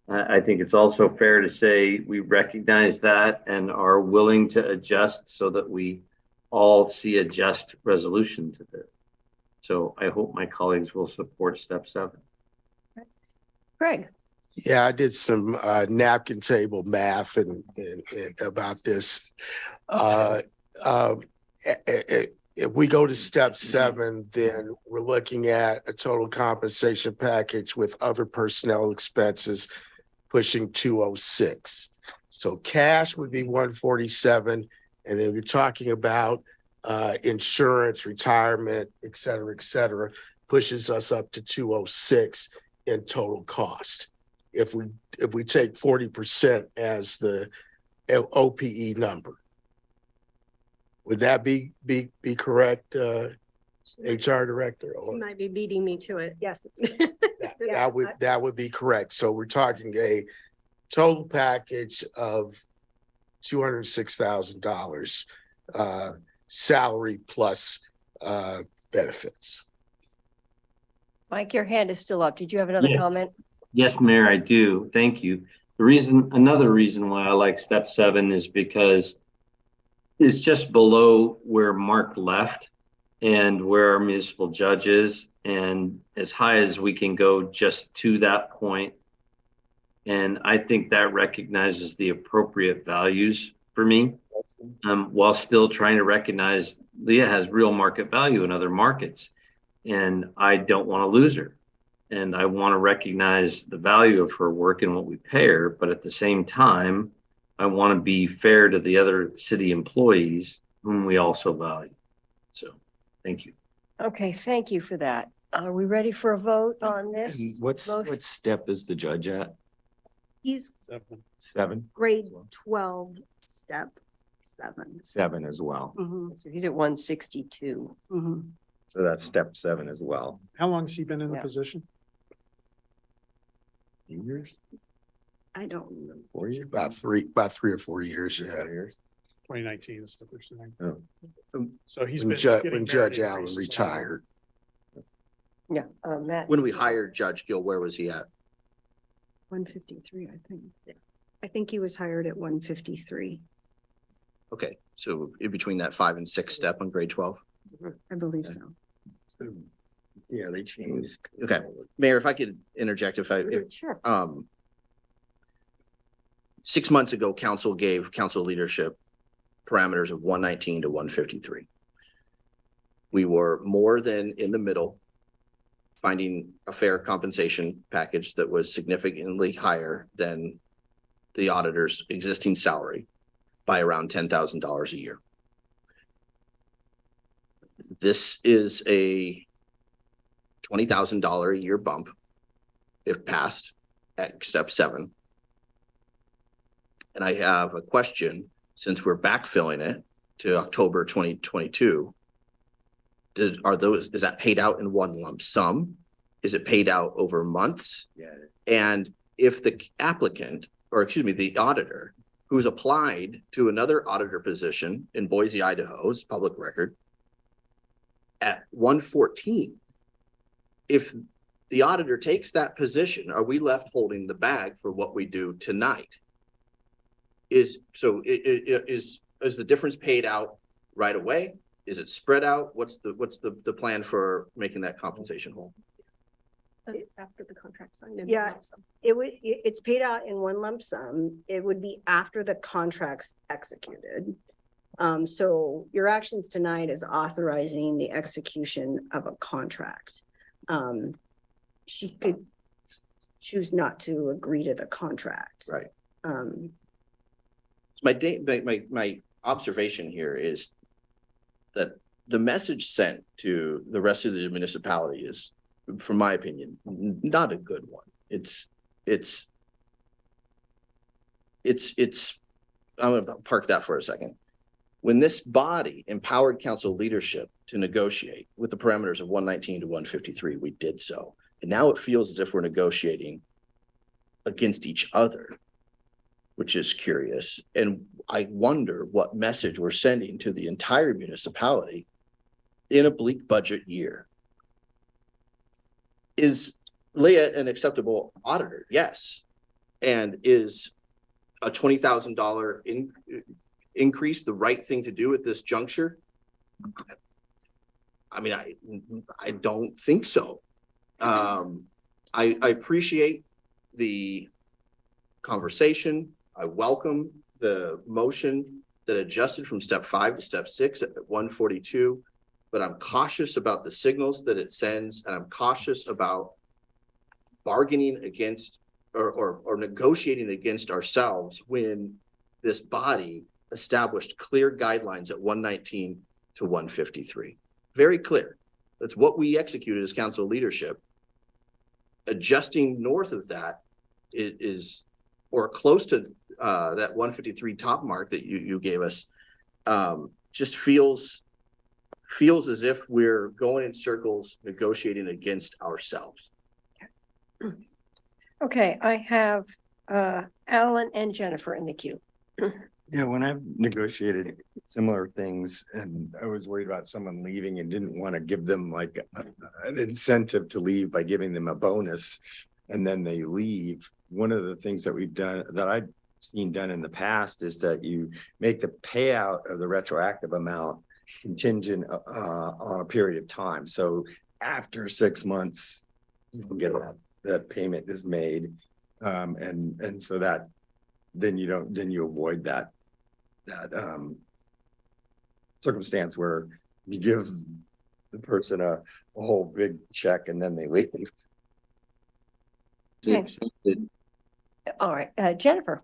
I think it's also fair to say we recognize that and are willing to adjust so that we all see a just resolution to this. So I hope my colleagues will support step 7. Greg. Yeah, I did some napkin table math and about this. If we go to step 7, then we're looking at a total compensation package with other personnel expenses pushing 206. So cash would be 147. And then you're talking about insurance, retirement, et cetera, pushes us up to 206 in total cost. If we take 40% as the OPE number. Would that be correct, HR director? Or You might be beating me to it. Yes. that would be correct. So we're talking a total package of $206,000 salary plus benefits. Mike, your hand is still up. Did you have another comment? Yes, Mayor, I do. Thank you. Another reason why I like step 7 is because it's just below where Mark left and where our municipal judge is, and as high as we can go just to that point. And I think that recognizes the appropriate values for me, while still trying to recognize Leah has real market value in other markets, and I don't want to lose her. And I want to recognize the value of her work and what we pay her, but at the same time, I want to be fair to the other city employees whom we also value. So, thank you. Okay, thank you for that. Are we ready for a vote on this? And what step is the judge at? He's 7? grade 12, step 7. 7 as well. So he's at 162. So that's step 7 as well. How long has he been in the Yeah. position? Years? I don't remember. 4 years? About three or 4 years. Yeah. 2019 is what they're saying. Oh. So he's When been Judge getting Allen increases. retired. Yeah, Matt. When we hired Judge Gill, where was he at? 153, I think. I think he was hired at 153. Okay, so in between that 5 and 6 step on grade 12. I believe so. Yeah, they changed. Okay, Mayor, if I could interject, Sure. 6 months ago, council gave council leadership parameters of 119 to 153. We were more than in the middle, finding a fair compensation package that was significantly higher than the auditor's existing salary by around $10,000 a year. This is a $20,000 a year bump if passed at step 7. And I have a question, since we're backfilling it to October 2022. Is that paid out in one lump sum? Is it paid out over months? Yeah. And if the applicant, or excuse me, the auditor who's applied to another auditor position in Boise, Idaho's public record at 114, if the auditor takes that position, are we left holding the bag for what we do tonight? Is the difference paid out right away? Is it spread out? What's the plan for making that compensation whole? After the contract signed. Yeah, it's paid out in one lump sum. It would be after the contract's executed. So your actions tonight is authorizing the execution of a contract. She could choose not to agree to the contract. Right. My observation here is that the message sent to the rest of the municipality is, from my opinion, not a good one. I'm going to park that for a second. When this body empowered council leadership to negotiate with the parameters of 119 to 153, we did so. And now it feels as if we're negotiating against each other, which is curious. And I wonder what message we're sending to the entire municipality in a bleak budget year. Is Leah an acceptable auditor? Yes. And is a $20,000 increase the right thing to do at this juncture? I mean, I don't think so. I appreciate the conversation. I welcome the motion that adjusted from step 5 to step 6 at 142, but I'm cautious about the signals that it sends, and I'm cautious about bargaining against or negotiating against ourselves when this body established clear guidelines at 119 to 153. Very clear. That's what we executed as council leadership. Adjusting north of that is or close to that 153 top mark that you gave us, just feels as if we're going in circles negotiating against ourselves. Okay, I have Alan and Jennifer in the queue. Yeah, when I've negotiated similar things and I was worried about someone leaving and didn't want to give them like an incentive to leave by giving them a bonus and then they leave. One of the things that we've done that I've seen done in the past is that you make the payout of the retroactive amount contingent on a period of time. So after 6 months, you can get that payment is made. And so that then you avoid that circumstance where you give the person a whole big check and then they leave. All right, Jennifer.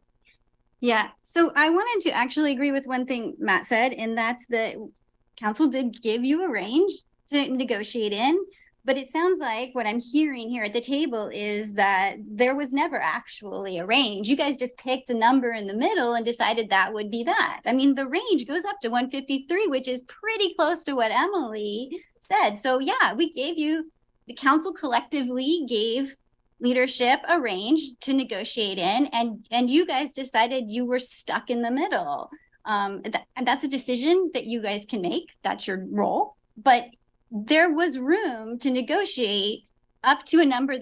Yeah, so I wanted to actually agree with one thing Matt said, and that's that council did give you a range to negotiate in, but it sounds like what I'm hearing here at the table is that there was never actually a range. You guys just picked a number in the middle and decided that would be that. I mean, the range goes up to 153, which is pretty close to what Emily said. So yeah, we gave you, the council collectively gave leadership a range to negotiate in, and you guys decided you were stuck in the middle. And that's a decision that you guys can make. That's your role. But there was room to negotiate up to a number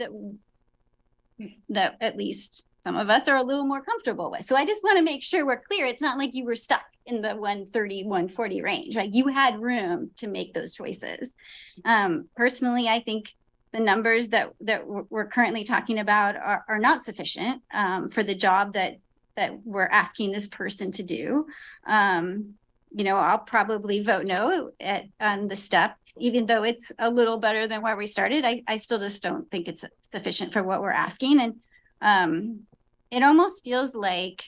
that at least some of us are a little more comfortable with. So I just want to make sure we're clear. It's not like you were stuck in the 130, 140 range, right? You had room to make those choices. Personally, I think the numbers that we're currently talking about are not sufficient for the job that we're asking this person to do. You know, I'll probably vote no on the step, even though it's a little better than where we started. I still just don't think it's sufficient for what we're asking. And it almost feels like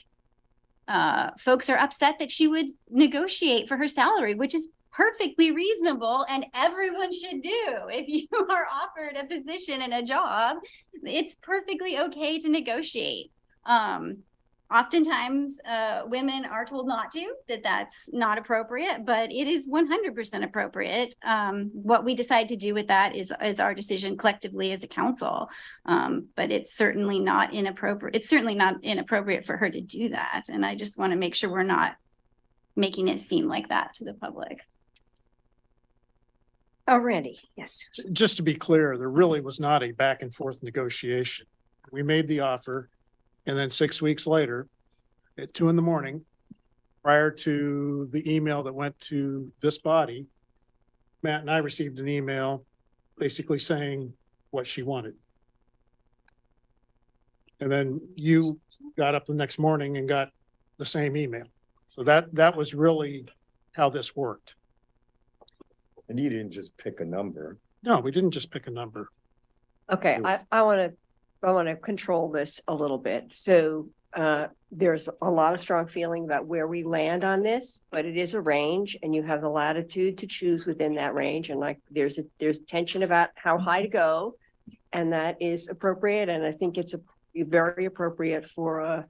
folks are upset that she would negotiate for her salary, which is perfectly reasonable and everyone should do. If you are offered a position and a job, it's perfectly okay to negotiate. Oftentimes women are told not to, that's not appropriate, but it is 100% appropriate. What we decide to do with that is our decision collectively as a council. But it's certainly not inappropriate. It's certainly not inappropriate for her to do that. And I just want to make sure we're not making it seem like that to the public. Oh, Randy, yes. Just to be clear, there really was not a back and forth negotiation. We made the offer, and then 6 weeks later, at 2 a.m, prior to the email that went to this body, Matt and I received an email basically saying what she wanted. And then you got up the next morning and got the same email. So that was really how this worked. And you didn't just pick a number. No, we didn't just pick a number. Okay, I want to control this a little bit. So there's a lot of strong feeling about where we land on this, but it is a range and you have the latitude to choose within that range. And like there's tension about how high to go, and that is appropriate. And I think it's very appropriate for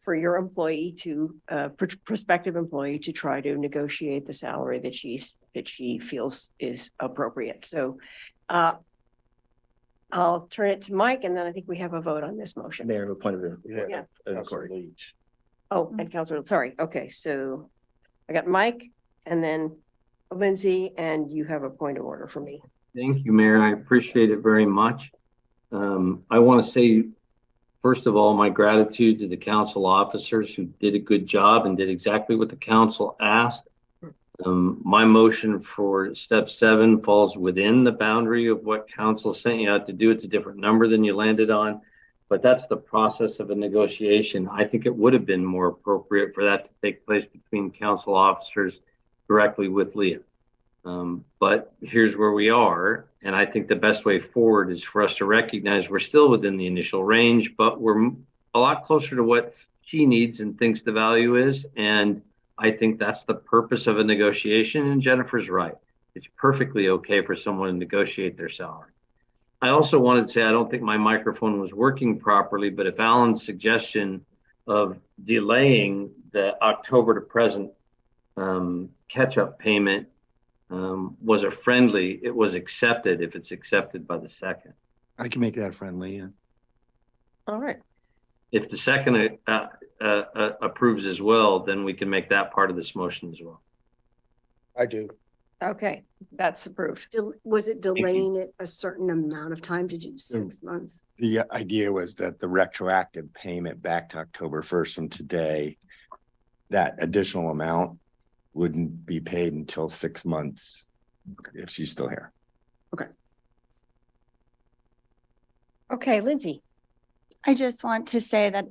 your employee to prospective employee to try to negotiate the salary that she feels is appropriate. So I'll turn it to Mike, and then I think we have a vote on this motion. Mayor, a point of view. Yeah. Counselor Oh, and Councilor, sorry. Okay, so I got Mike and then Lindsay, and you have a point of order for me. Thank you, Mayor. I appreciate it very much. I want to say, first of all, my gratitude to the council officers who did a good job and did exactly what the council asked. My motion for step 7 falls within the boundary of what council sent you out to do. It's a different number than you landed on, but that's the process of a negotiation. I think it would have been more appropriate for that to take place between council officers directly with Leah. But here's where we are. And I think the best way forward is for us to recognize we're still within the initial range, but we're a lot closer to what she needs and thinks the value is. And I think that's the purpose of a negotiation. And Jennifer's right. It's perfectly okay for someone to negotiate their salary. I also wanted to say, I don't think my microphone was working properly, but if Alan's suggestion of delaying the October to present catch-up payment was it was accepted if it's accepted by the second. I can make that friendly, yeah. All right. If the second approves as well, then we can make that part of this motion as well. I do. Okay, that's approved. Was it delaying it a certain amount of time? Did you 6 months? The idea was that the retroactive payment back to October 1st from today, that additional amount wouldn't be paid until 6 months if she's still here. Okay, Lindsay. I just want to say that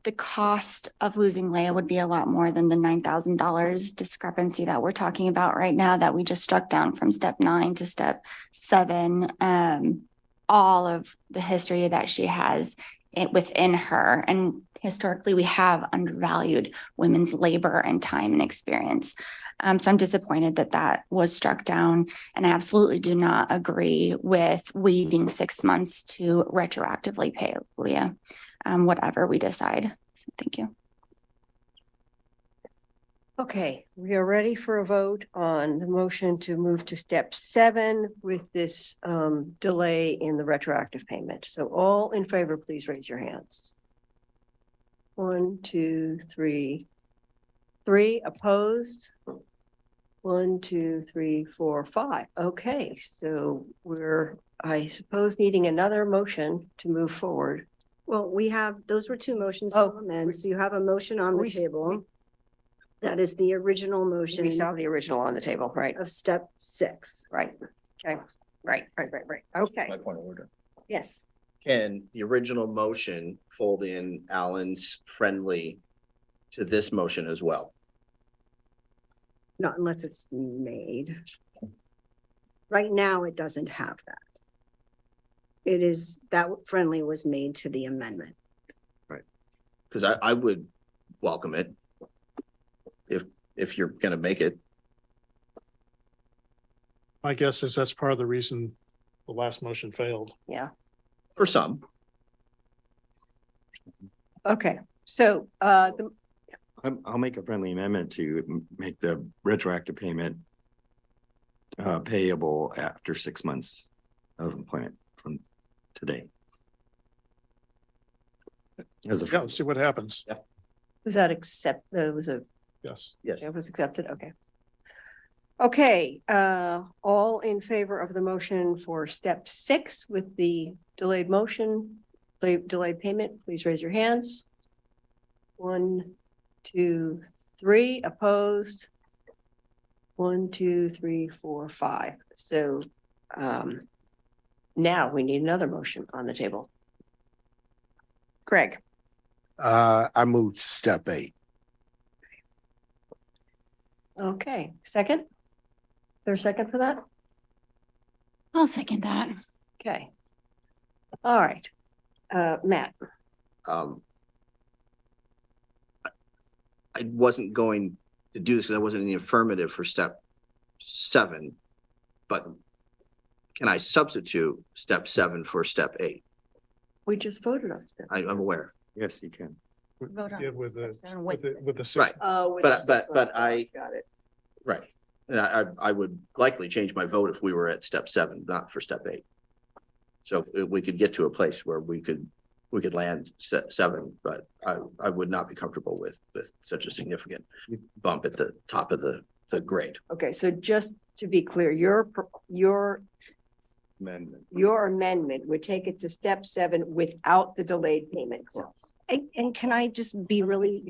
the cost of losing Leah would be a lot more than the $9,000 discrepancy that we're talking about right now that we just struck down from step 9 to step 7. All of the history that she has within her, and historically we have undervalued women's labor and time and experience. So I'm disappointed that that was struck down, and I absolutely do not agree with waiting 6 months to retroactively pay Leah, whatever we decide. So thank you. Okay, we are ready for a vote on the motion to move to step 7 with this delay in the retroactive payment. So all in favor, please raise your hands. 1, 2, 3. 3 opposed. 1, 2, 3, 4, 5. Okay, so we're, I suppose, needing another motion to move forward. Well, we have, those were two motions to Oh, amend, so you have a motion on the we- table. That is the original We motion saw the original on the table, right? of step 6. Right. Okay, right. Okay, My point of order. yes. Can the original motion fold in Alan's friendly to this motion as well? Not unless it's made. Right now, it doesn't have that. It is, that friendly was made to the amendment. Because I would welcome it. If you're gonna make it. My guess is that's part of the reason the last motion failed. Yeah. For some. Okay, so, I'll make a friendly amendment to make the retroactive payment payable after 6 months of employment from today. As a Yeah, let's see what happens. was that was a, Yes. Yes. it was accepted, okay. Okay, all in favor of the motion for step 6 with the delayed motion, delayed payment, please raise your hands. 1, 2, 3, opposed. 1, 2, 3, 4, 5. So, now we need another motion on the table. Greg, I moved step 8. okay, second? There's a second for that? I'll second that. Okay. All right. Matt, Um. I wasn't going to do this because I wasn't in the affirmative for step 7, but can I substitute step 7 for step 8? we just voted on step. I'm aware. Yes, you can. Vote on Yeah, with the, seven with with the, with the. six- Right. Oh. But I- Got it. Right. And I would likely change my vote if we were at step 7, not for step 8. So we could get to a place where we could land 7, but I would not be comfortable with such a significant bump at the top of the grade. Okay, so just to be clear, your amendment would take it to step 7 without the delayed payment. And can I just be really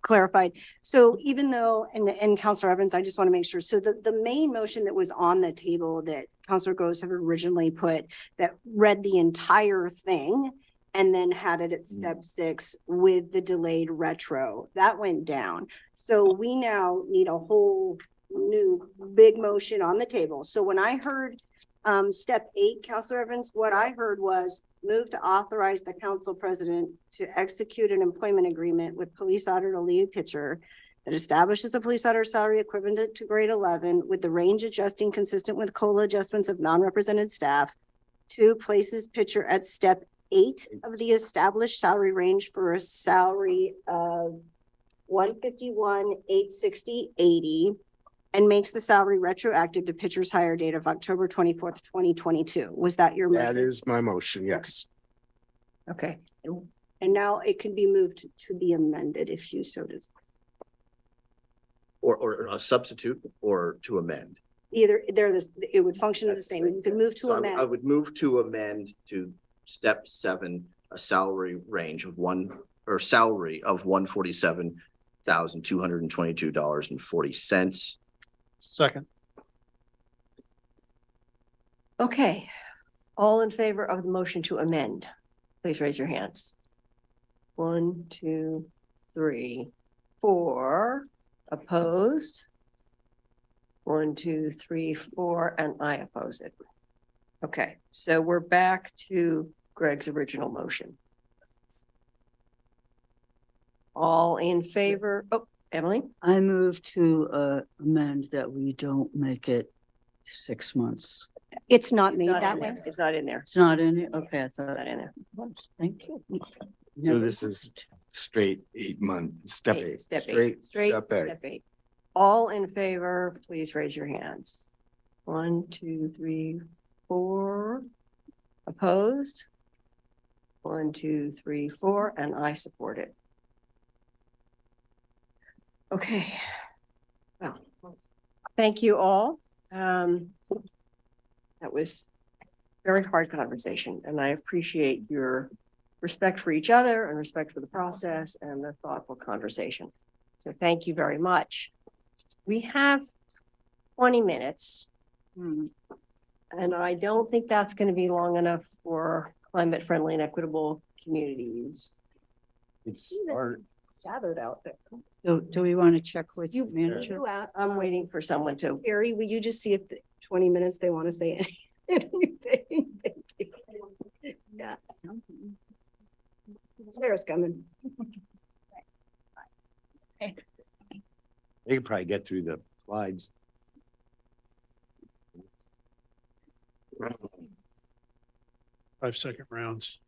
clarified? So even though, and Counselor Evans, I just want to make sure, so the main motion that was on the table that Counselor Groves had originally put, that read the entire thing and then had it at step 6 with the delayed retro, that went down. So we now need a whole new big motion on the table. So when I heard step 8, Counselor Evans, what I heard was move to authorize the council president to execute an employment agreement with Police Auditor Leah Pitcher that establishes a police auditor salary equivalent to grade 11 with the range adjusting consistent with COLA adjustments of non-represented staff. 2, places Pitcher at step 8 of the established salary range for a salary of $151,860.80 and makes the salary retroactive to Pitcher's hire date of October 24th, 2022. Was that your That motion? is my motion, yes. Okay, And now it can be moved to be amended if you so desire. Or a substitute or to amend. Either, it would function as the same. You can move to So I amend. would move to amend to step 7, a salary range of salary of $147,222.40. Second. okay. All in favor of the motion to amend, please raise your hands. 1, 2, 3, 4. Opposed? 1, 2, 3, 4, and I oppose it. Okay, so we're back to Greg's original motion. All in favor? Oh, Emily? I move to amend that we don't make it 6 months. It's not made Not that in way. there. It's not in there. It's not in it? Okay, I thought Not in there. it was. Thank you. So this is straight 8-month, step 8. Step 8. Straight Straight, step eight. step 8. All in favor, please raise your hands. 1, 2, 3, 4. Opposed? 1, 2, 3, 4, and I support it. Okay. Well, Thank you all. That was very hard conversation, and I appreciate your respect for each other and respect for the process and the thoughtful conversation. So thank you very much. We have 20 minutes. And I don't think that's going to be long enough for climate friendly and equitable communities. It's Gathered out there. Do we want to check with You- manager? I'm waiting for someone to. Harry, will you just see if the 20 minutes they want to say anything? Yeah. Sarah's coming. They could probably get through the slides. 5-second rounds.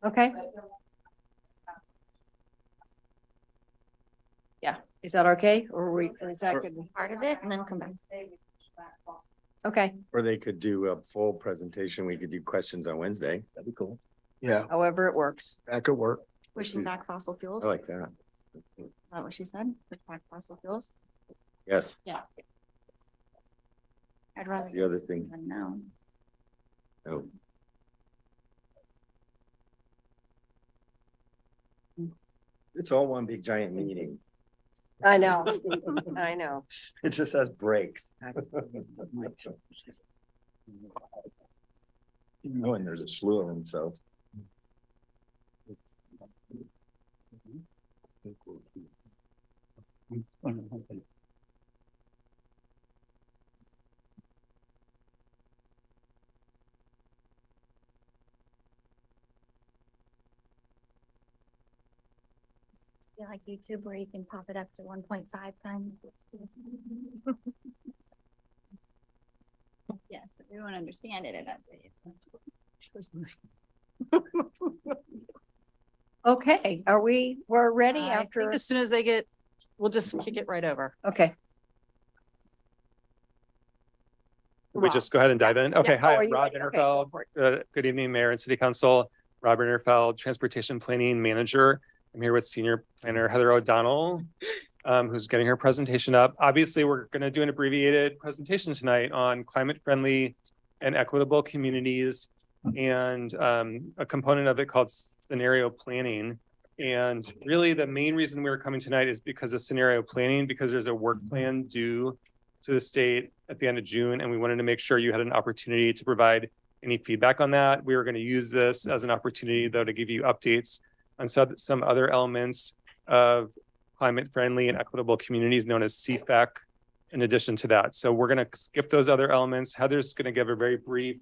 Okay. Yeah, is that okay? Or is that good? Part of it and then come back. Okay, Or they could do a full presentation. We could do questions on Wednesday. That'd be cool. Yeah, however it works. that could work. Pushing back fossil fuels. I like that. Is that what she said? Push back fossil fuels? Yes, I'd rather. the other thing. No. Oh, it's all one big giant meeting. I know, I know. It just has breaks. Oh, and there's a slew of them, so. Feel like YouTube where you can pop it up to 1.5 times. Yes, but we won't understand it. Okay, we're ready I after, think as soon as they get, we'll just kick it right over. okay. We just go ahead and dive in. Okay, Yeah. Oh, hi, are I'm you Rob ready? Okay, go Interfeld. for it. Good evening, Mayor and City Council. Rob Interfeld, Transportation Planning Manager. I'm here with Senior Planner Heather O'Donnell, who's getting her presentation up. Obviously, we're going to do an abbreviated presentation tonight on climate-friendly and equitable communities and a component of it called scenario planning. And really, the main reason we were coming tonight is because of scenario planning, because there's a work plan due to the state at the end of June, and we wanted to make sure you had an opportunity to provide any feedback on that. We were going to use this as an opportunity, though, to give you updates on some other elements of climate-friendly and equitable communities known as CFEC in addition to that. So we're going to skip those other elements. Heather's going to give a very brief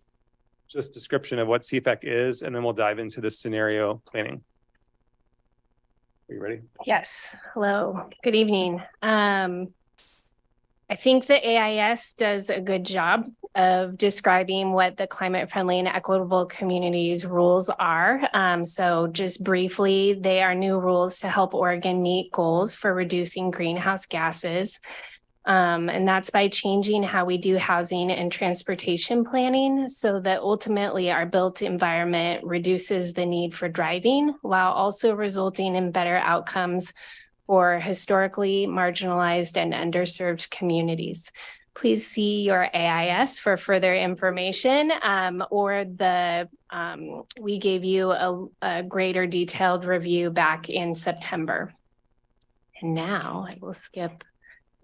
just description of what CFEC is, and then we'll dive into the scenario planning. Are you ready? Yes. Hello. Good evening. I think the AIS does a good job of describing what the climate friendly and equitable communities rules are. So just briefly, they are new rules to help Oregon meet goals for reducing greenhouse gases. And that's by changing how we do housing and transportation planning so that ultimately our built environment reduces the need for driving while also resulting in better outcomes for historically marginalized and underserved communities. Please see your AIS for further information we gave you a greater detailed review back in September. And now I will skip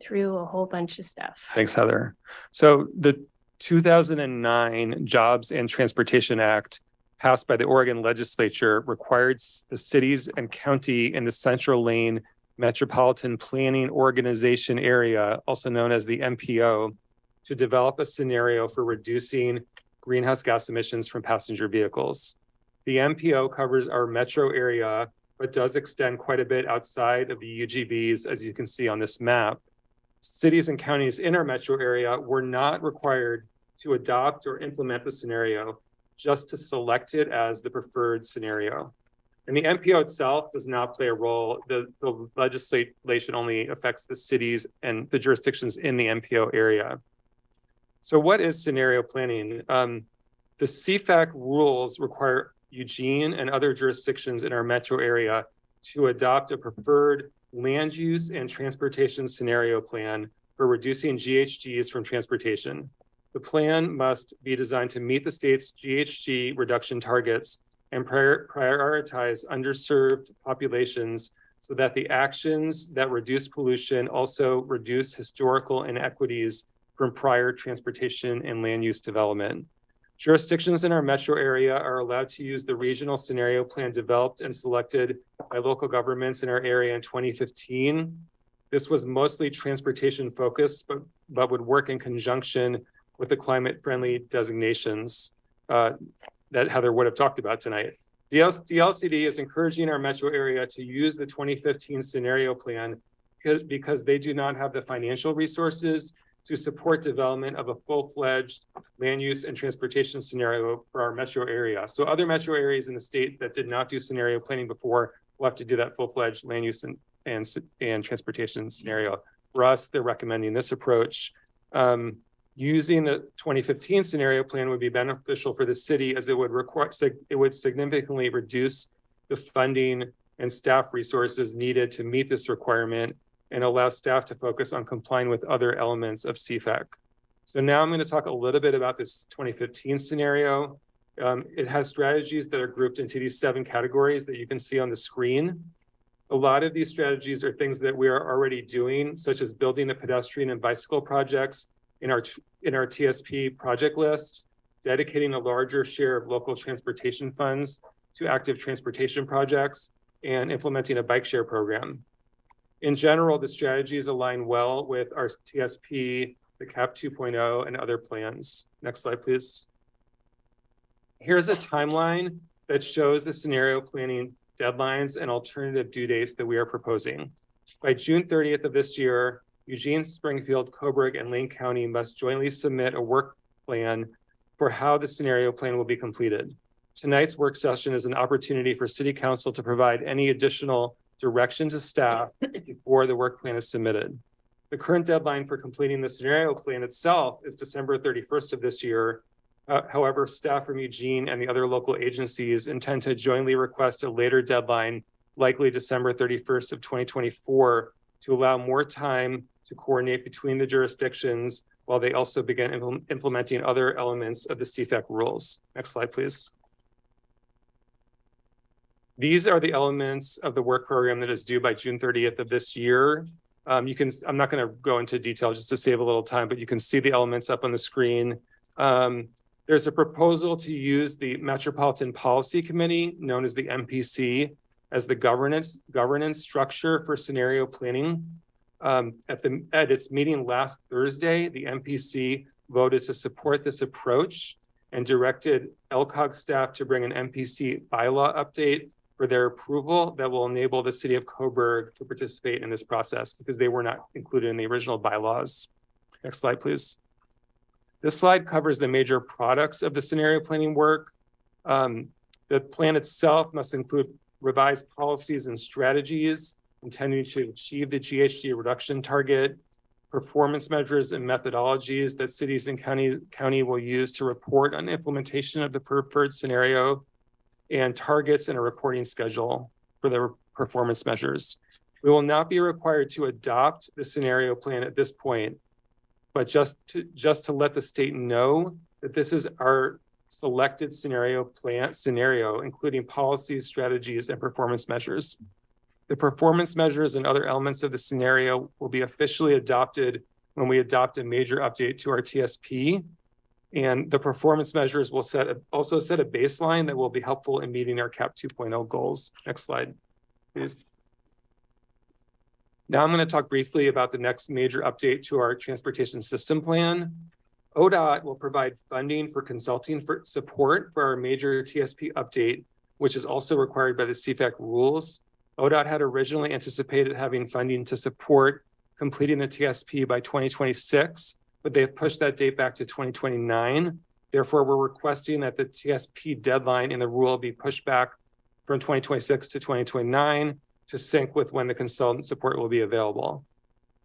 through a whole bunch of stuff. Thanks, Heather. So the 2009 Jobs and Transportation Act passed by the Oregon legislature required the cities and county in the Central Lane Metropolitan Planning Organization area, also known as the MPO, to develop a scenario for reducing greenhouse gas emissions from passenger vehicles. The MPO covers our metro area, but does extend quite a bit outside of the UGBs, as you can see on this map. Cities and counties in our metro area were not required to adopt or implement the scenario, just to select it as the preferred scenario. And the MPO itself does not play a role. The legislation only affects the cities and the jurisdictions in the MPO area. So what is scenario planning? The CFAC rules require Eugene, and other jurisdictions in our metro area to adopt a preferred land use and transportation scenario plan for reducing GHGs from transportation. The plan must be designed to meet the state's GHG reduction targets and prioritize underserved populations so that the actions that reduce pollution also reduce historical inequities from prior transportation and land use development. Jurisdictions in our metro area are allowed to use the regional scenario plan developed and selected by local governments in our area in 2015. This was mostly transportation focused, but would work in conjunction with the climate friendly designations that Heather would have talked about tonight. DLCD is encouraging our metro area to use the 2015 scenario plan because they do not have the financial resources to support development of a full-fledged land use and transportation scenario for our metro area. So other metro areas in the state that did not do scenario planning before will have to do that full-fledged land use and transportation scenario. For us, they're recommending this approach. Using the 2015 scenario plan would be beneficial for the city as it would significantly reduce the funding and staff resources needed to meet this requirement and allow staff to focus on complying with other elements of CFAC. So now I'm going to talk a little bit about this 2015 scenario. It has strategies that are grouped into these 7 categories that you can see on the screen. A lot of these strategies are things that we are already doing, such as building the pedestrian and bicycle projects in our TSP project list, dedicating a larger share of local transportation funds to active transportation projects, and implementing a bike share program. In general, the strategies align well with our TSP, the CAP 2.0, and other plans. Next slide, please. Here's a timeline that shows the scenario planning deadlines and alternative due dates that we are proposing. By June 30th of this year, Eugene, Springfield, Coburg, and Lane County must jointly submit a work plan for how the scenario plan will be completed. Tonight's work session is an opportunity for City Council to provide any additional direction to staff before the work plan is submitted. The current deadline for completing the scenario plan itself is December 31st of this year. However, staff from Eugene and the other local agencies intend to jointly request a later deadline, likely December 31st of 2024, to allow more time to coordinate between the jurisdictions while they also begin implementing other elements of the CFAC rules. Next slide, please. These are the elements of the work program that is due by June 30th of this year. I'm not going to go into detail just to save a little time, but you can see the elements up on the screen. There's a proposal to use the Metropolitan Policy Committee, known as the MPC, as the governance structure for scenario planning. At its meeting last Thursday, the MPC voted to support this approach and directed LCOG staff to bring an MPC bylaw update for their approval that will enable the city of Coburg to participate in this process because they were not included in the original bylaws. Next slide, please. This slide covers the major products of the scenario planning work. The plan itself must include revised policies and strategies intending to achieve the GHG reduction target, performance measures and methodologies that cities and county will use to report on implementation of the preferred scenario, and targets and a reporting schedule for the performance measures. We will not be required to adopt the scenario plan at this point, but just to let the state know that this is our selected scenario, including policies, strategies, and performance measures. The performance measures and other elements of the scenario will be officially adopted when we adopt a major update to our TSP. And the performance measures will also set a baseline that will be helpful in meeting our CAP 2.0 goals. Next slide, please. Now I'm going to talk briefly about the next major update to our transportation system plan. ODOT will provide funding for consulting for support for our major TSP update, which is also required by the CFAC rules. ODOT had originally anticipated having funding to support completing the TSP by 2026, but they've pushed that date back to 2029. Therefore, we're requesting that the TSP deadline in the rule be pushed back from 2026 to 2029 to sync with when the consultant support will be available.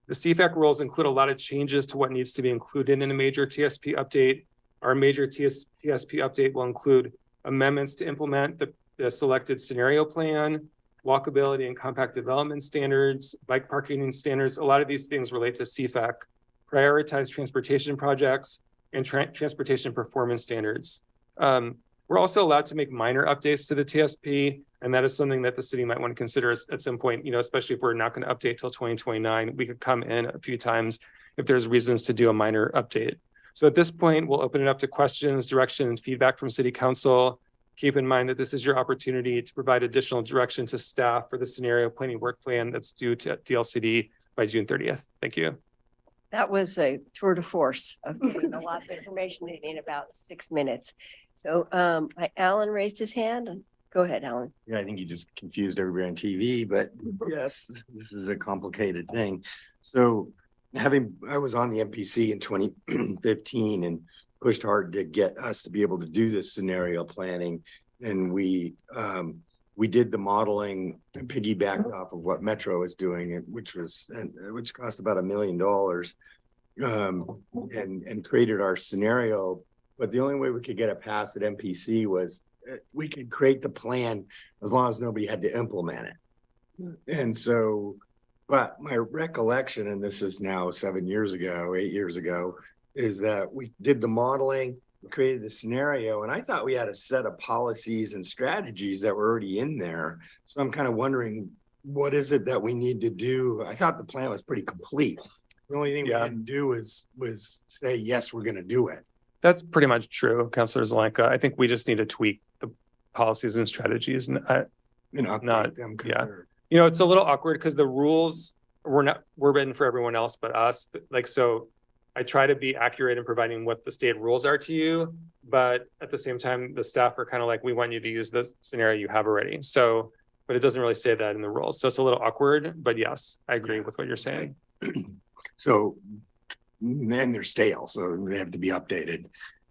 The CFAC rules include a lot of changes to what needs to be included in a major TSP update. Our major TSP update will include amendments to implement the selected scenario plan, walkability and compact development standards, bike parking standards. A lot of these things relate to CFAC, prioritized transportation projects, and transportation performance standards. We're also allowed to make minor updates to the TSP, and that is something that the city might want to consider at some point, especially if we're not going to update till 2029. We could come in a few times if there's reasons to do a minor update. So at this point, we'll open it up to questions, direction, and feedback from City Council. Keep in mind that this is your opportunity to provide additional direction to staff for the scenario planning work plan that's due to DLCD by June 30th. Thank you. That was a tour de force of a lot of information in about 6 minutes. So Alan raised his hand. Go ahead, Alan. Yeah, I think you just confused everybody on TV, but yes, this is a complicated thing. So I was on the MPC in 2015 and pushed hard to get us to be able to do this scenario planning. And we did the modeling and piggybacked off of what Metro is doing, which cost about $1 million, and created our scenario. But the only way we could get it passed at MPC was we could create the plan as long as nobody had to implement it. And so, but my recollection, and this is now 8 years ago, is that we did the modeling, created the scenario, and I thought we had a set of policies and strategies that were already in there. So I'm kind of wondering, what is it that we need to do? I thought the plan was pretty complete. The only thing we didn't do was say, yes, we're going to do it. That's pretty much true, Councilor Zelenka. I think we just need to tweak the policies and strategies. And it's a little awkward because the rules were written for everyone else but us. So I try to be accurate in providing what the state rules are to you, but at the same time, the staff are kind of like, we want you to use the scenario you have already. So, but it doesn't really say that in the rules. So it's a little awkward, but yes, I agree with what you're saying. So then they're stale, so they have to be updated.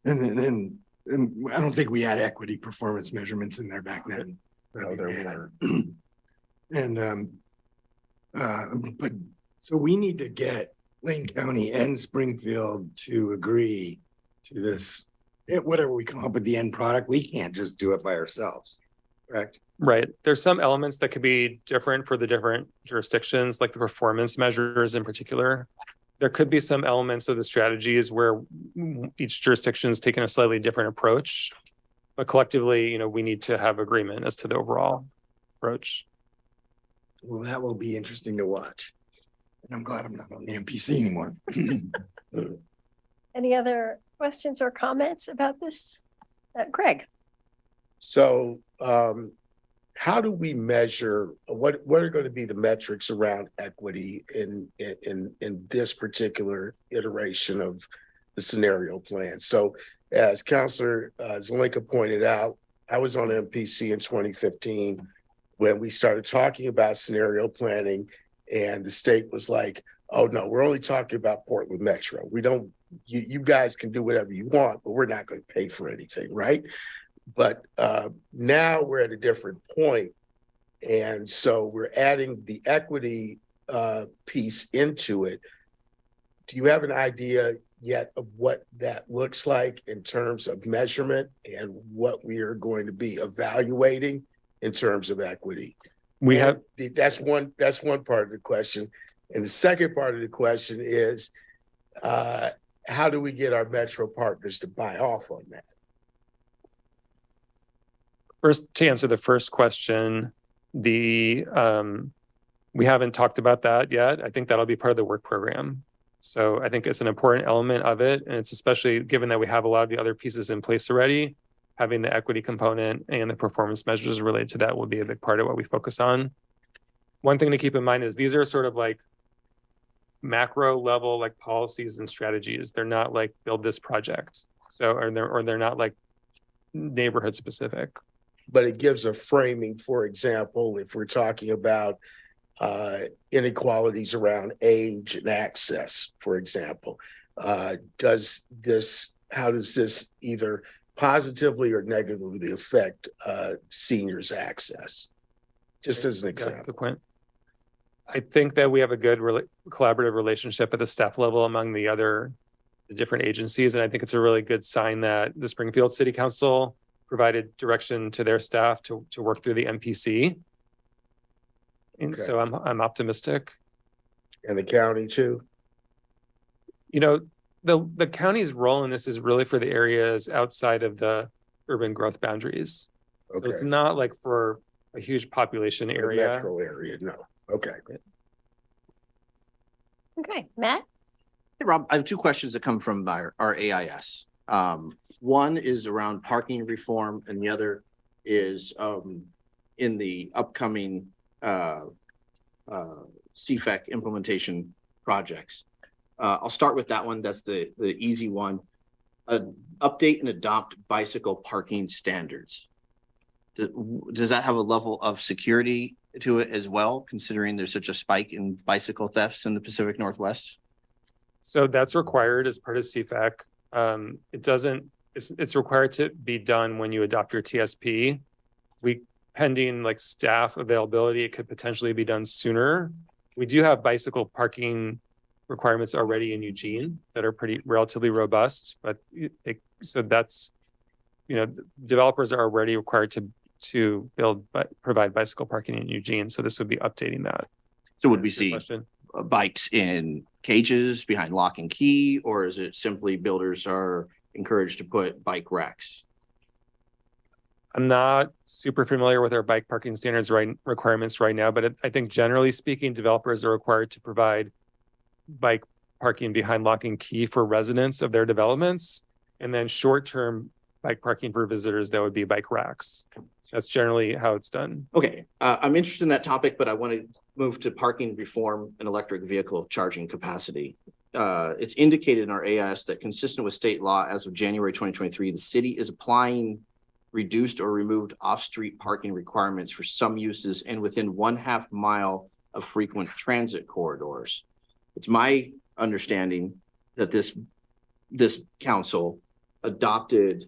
And I don't think we had equity performance measurements in there back then. No, there weren't. But so we need to get Lane County and Springfield to agree to this. Whatever we come up with the end product, we can't just do it by ourselves, correct? Right. There's some elements that could be different for the different jurisdictions, like the performance measures in particular. There could be some elements of the strategies where each jurisdiction is taking a slightly different approach, but collectively, we need to have agreement as to the overall approach. Well, that will be interesting to watch. And I'm glad I'm not on the MPC anymore. Any other questions or comments about this? Greg? So how do we measure, what are going to be the metrics around equity in this particular iteration of the scenario plan? So as Councilor Zelenka pointed out, I was on MPC in 2015 when we started talking about scenario planning, and the state was like, oh no, we're only talking about Portland Metro. We don't, you guys can do whatever you want, but we're not going to pay for anything, right? But now we're at a different point. And so we're adding the equity piece into it. Do you have an idea yet of what that looks like in terms of measurement and what we are going to be evaluating in terms of equity? That's one part of the question. And the second part of the question is, how do we get our Metro partners to buy off on that? First, to answer the first question, we haven't talked about that yet. I think that'll be part of the work program. So I think it's an important element of it. And it's especially given that we have a lot of the other pieces in place already, having the equity component and the performance measures related to that will be a big part of what we focus on. One thing to keep in mind is these are sort of like macro level, like policies and strategies. They're not like build this project. So, or they're not like neighborhood specific. But it gives a framing. For example, if we're talking about inequalities around age and access, for example, how does this either positively or negatively affect seniors' access? Just as an example. Good point. I think that we have a good collaborative relationship at the staff level among the different agencies. And I think it's a really good sign that the Springfield City Council provided direction to their staff to work through the MPC. And Okay. so I'm optimistic. And the county too? You know, the county's role in this is really for the areas outside of the urban growth boundaries. So it's Okay. not like for a huge population The area. Metro area, no. Okay. Okay, Matt? Hey, Rob, I have two questions that come from our AIS. One is around parking reform and the other is in the upcoming CFEC implementation projects. I'll start with that one. That's the easy one. Update and adopt bicycle parking standards. Does that have a level of security to it as well, considering there's such a spike in bicycle thefts in the Pacific Northwest? So that's required as part of CFAC. It's required to be done when you adopt your TSP. Pending like staff availability, it could potentially be done sooner. We do have bicycle parking requirements already in Eugene that are relatively robust, but so that's, developers are already required to provide bicycle parking in Eugene. So this would be updating that. So would we see bikes in cages behind lock and key, or is it simply builders are encouraged to put bike racks? I'm not super familiar with our bike parking standards requirements right now, but I think generally speaking, developers are required to provide bike parking behind lock and key for residents of their developments, and then short-term bike parking for visitors, that would be bike racks. That's generally how it's done. Okay, I'm interested in that topic, but I want to move to parking reform and electric vehicle charging capacity. It's indicated in our AIS that consistent with state law as of January 2023, the city is applying reduced or removed off-street parking requirements for some uses and within 1/2 mile of frequent transit corridors. It's my understanding that this council adopted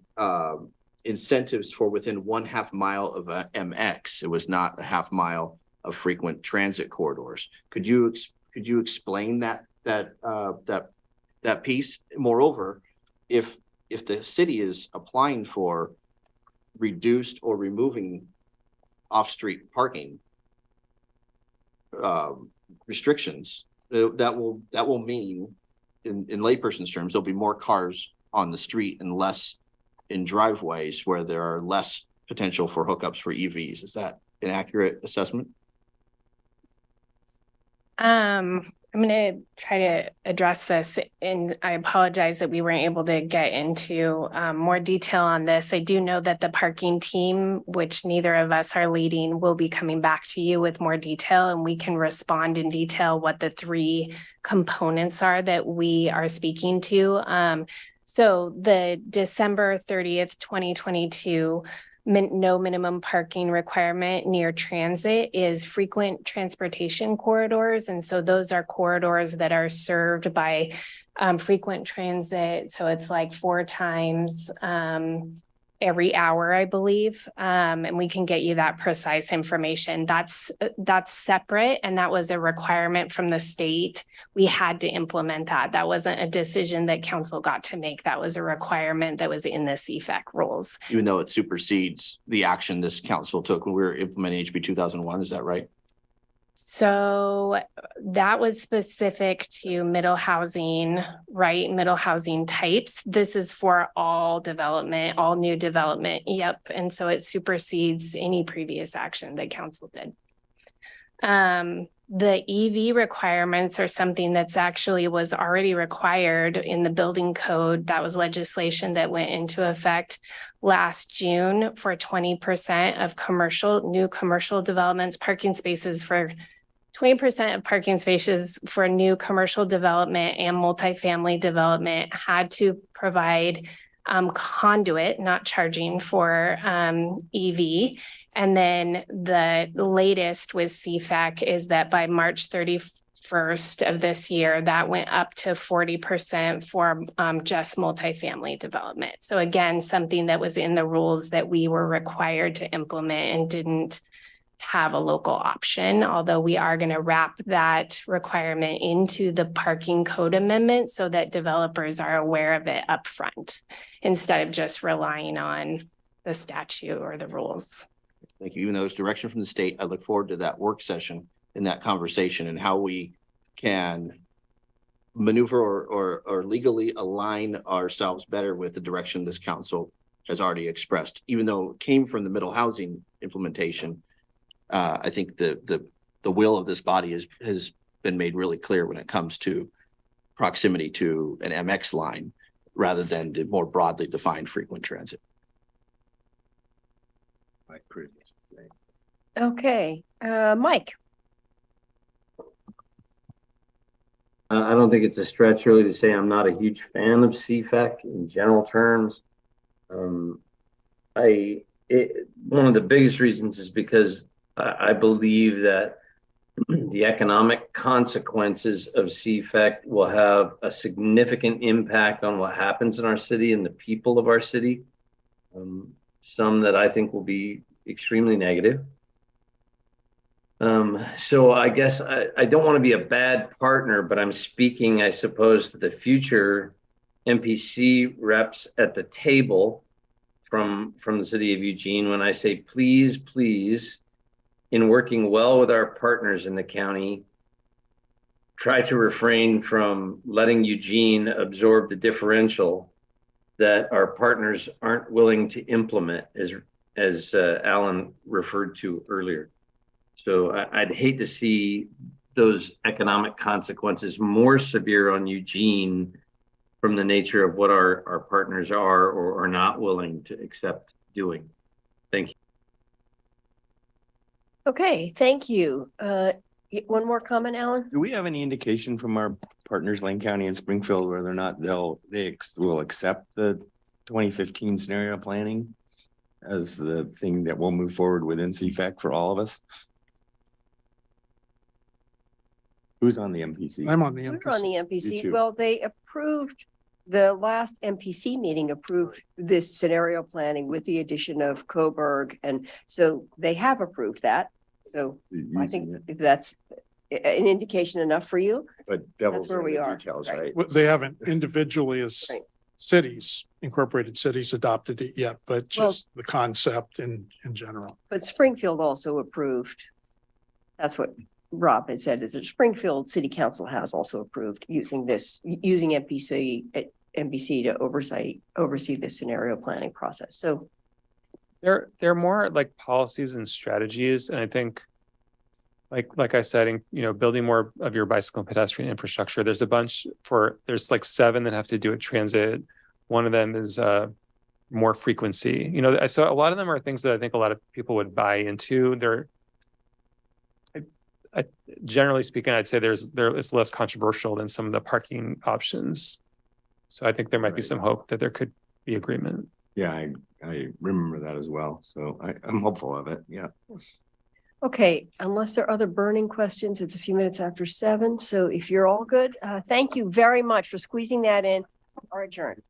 incentives for within 1/2 mile of a MX. It was not a 1/2 mile of frequent transit corridors. Could you explain that piece? Moreover, if the city is applying for reduced or removing off-street parking restrictions, that will mean in layperson's terms, there'll be more cars on the street and less in driveways where there are less potential for hookups for EVs. Is that an accurate assessment? I'm going to try to address this, and I apologize that we weren't able to get into more detail on this. I do know that the parking team, which neither of us are leading, will be coming back to you with more detail, and we can respond in detail what the 3 components are that we are speaking to. So the December 30th, 2022 no minimum parking requirement near transit is frequent transportation corridors. And so those are corridors that are served by frequent transit. So it's like 4 times every hour, I believe. And we can get you that precise information. That's separate. And that was a requirement from the state. We had to implement that. That wasn't a decision that council got to make. That was a requirement that was in the CFEC rules. Even though it supersedes the action this council took when we were implementing HB 2001, is that right? So that was specific to middle housing, right? Middle housing types. This is for all development, all new development. Yep. And so it supersedes any previous action that council did. The EV requirements are something that's actually was already required in the building code. That was legislation that went into effect last June for 20% of new commercial developments, parking spaces for 20% of parking spaces for new commercial development and multifamily development had to provide conduit, not charging for EV. And then the latest with CFAC is that by March 31st of this year, that went up to 40% for just multifamily development. So again, something that was in the rules that we were required to implement and didn't have a local option, although we are going to wrap that requirement into the parking code amendment so that developers are aware of it upfront instead of just relying on the statute or the rules. Thank you. Even though it's direction from the state, I look forward to that work session and that conversation and how we can maneuver or legally align ourselves better with the direction this council has already expressed. Even though it came from the middle housing implementation, I think the will of this body has been made really clear when it comes to proximity to an MX line rather than the more broadly defined frequent transit. Okay, Mike. I don't think it's a stretch really to say I'm not a huge fan of CFAC in general terms. One of the biggest reasons is because I believe that the economic consequences of CFAC will have a significant impact on what happens in our city and the people of our city. Some that I think will be extremely negative. So I guess I don't want to be a bad partner, but I'm speaking, I suppose, to the future MPC reps at the table from the city of Eugene when I say, please, please, in working well with our partners in the county, try to refrain from letting Eugene absorb the differential that our partners aren't willing to implement, as Alan referred to earlier. So I'd hate to see those economic consequences more severe on Eugene from the nature of what our partners are or are not willing to accept doing. Thank you. Okay, thank you. One more comment, Alan? Do we have any indication from our partners, Lane County and Springfield, whether or not will accept the 2015 scenario planning as the thing that will move forward within CFAC for all of us? Who's on the MPC? I'm on the We're on the MPC. You MPC. too. Well, they approved, the last MPC meeting approved this scenario planning with the addition of Coburg. And so they have approved that. So I think that's an indication enough for you. But devil's where in we the are, details, right. right? Well, they haven't individually as Right. cities, incorporated cities adopted it yet, but just the concept in general. But Springfield also approved. That's what Rob had said, is that Springfield City Council has also approved using MPC to oversee the scenario planning process. So They're more like policies and strategies. And I think like I said, building more of your bicycle and pedestrian infrastructure, there's there's like 7 that have to do with transit. One of them is more frequency. So a lot of them are things that I think a lot of people would buy into. Generally speaking, I'd say it's less controversial than some of the parking options. So I think there might be some hope that there could be agreement. Yeah, I remember that as well. So I'm hopeful of it. Yeah. okay, unless there are other burning questions, it's a few minutes after 7. So if you're all good, thank you very much for squeezing that in. Our adjourned.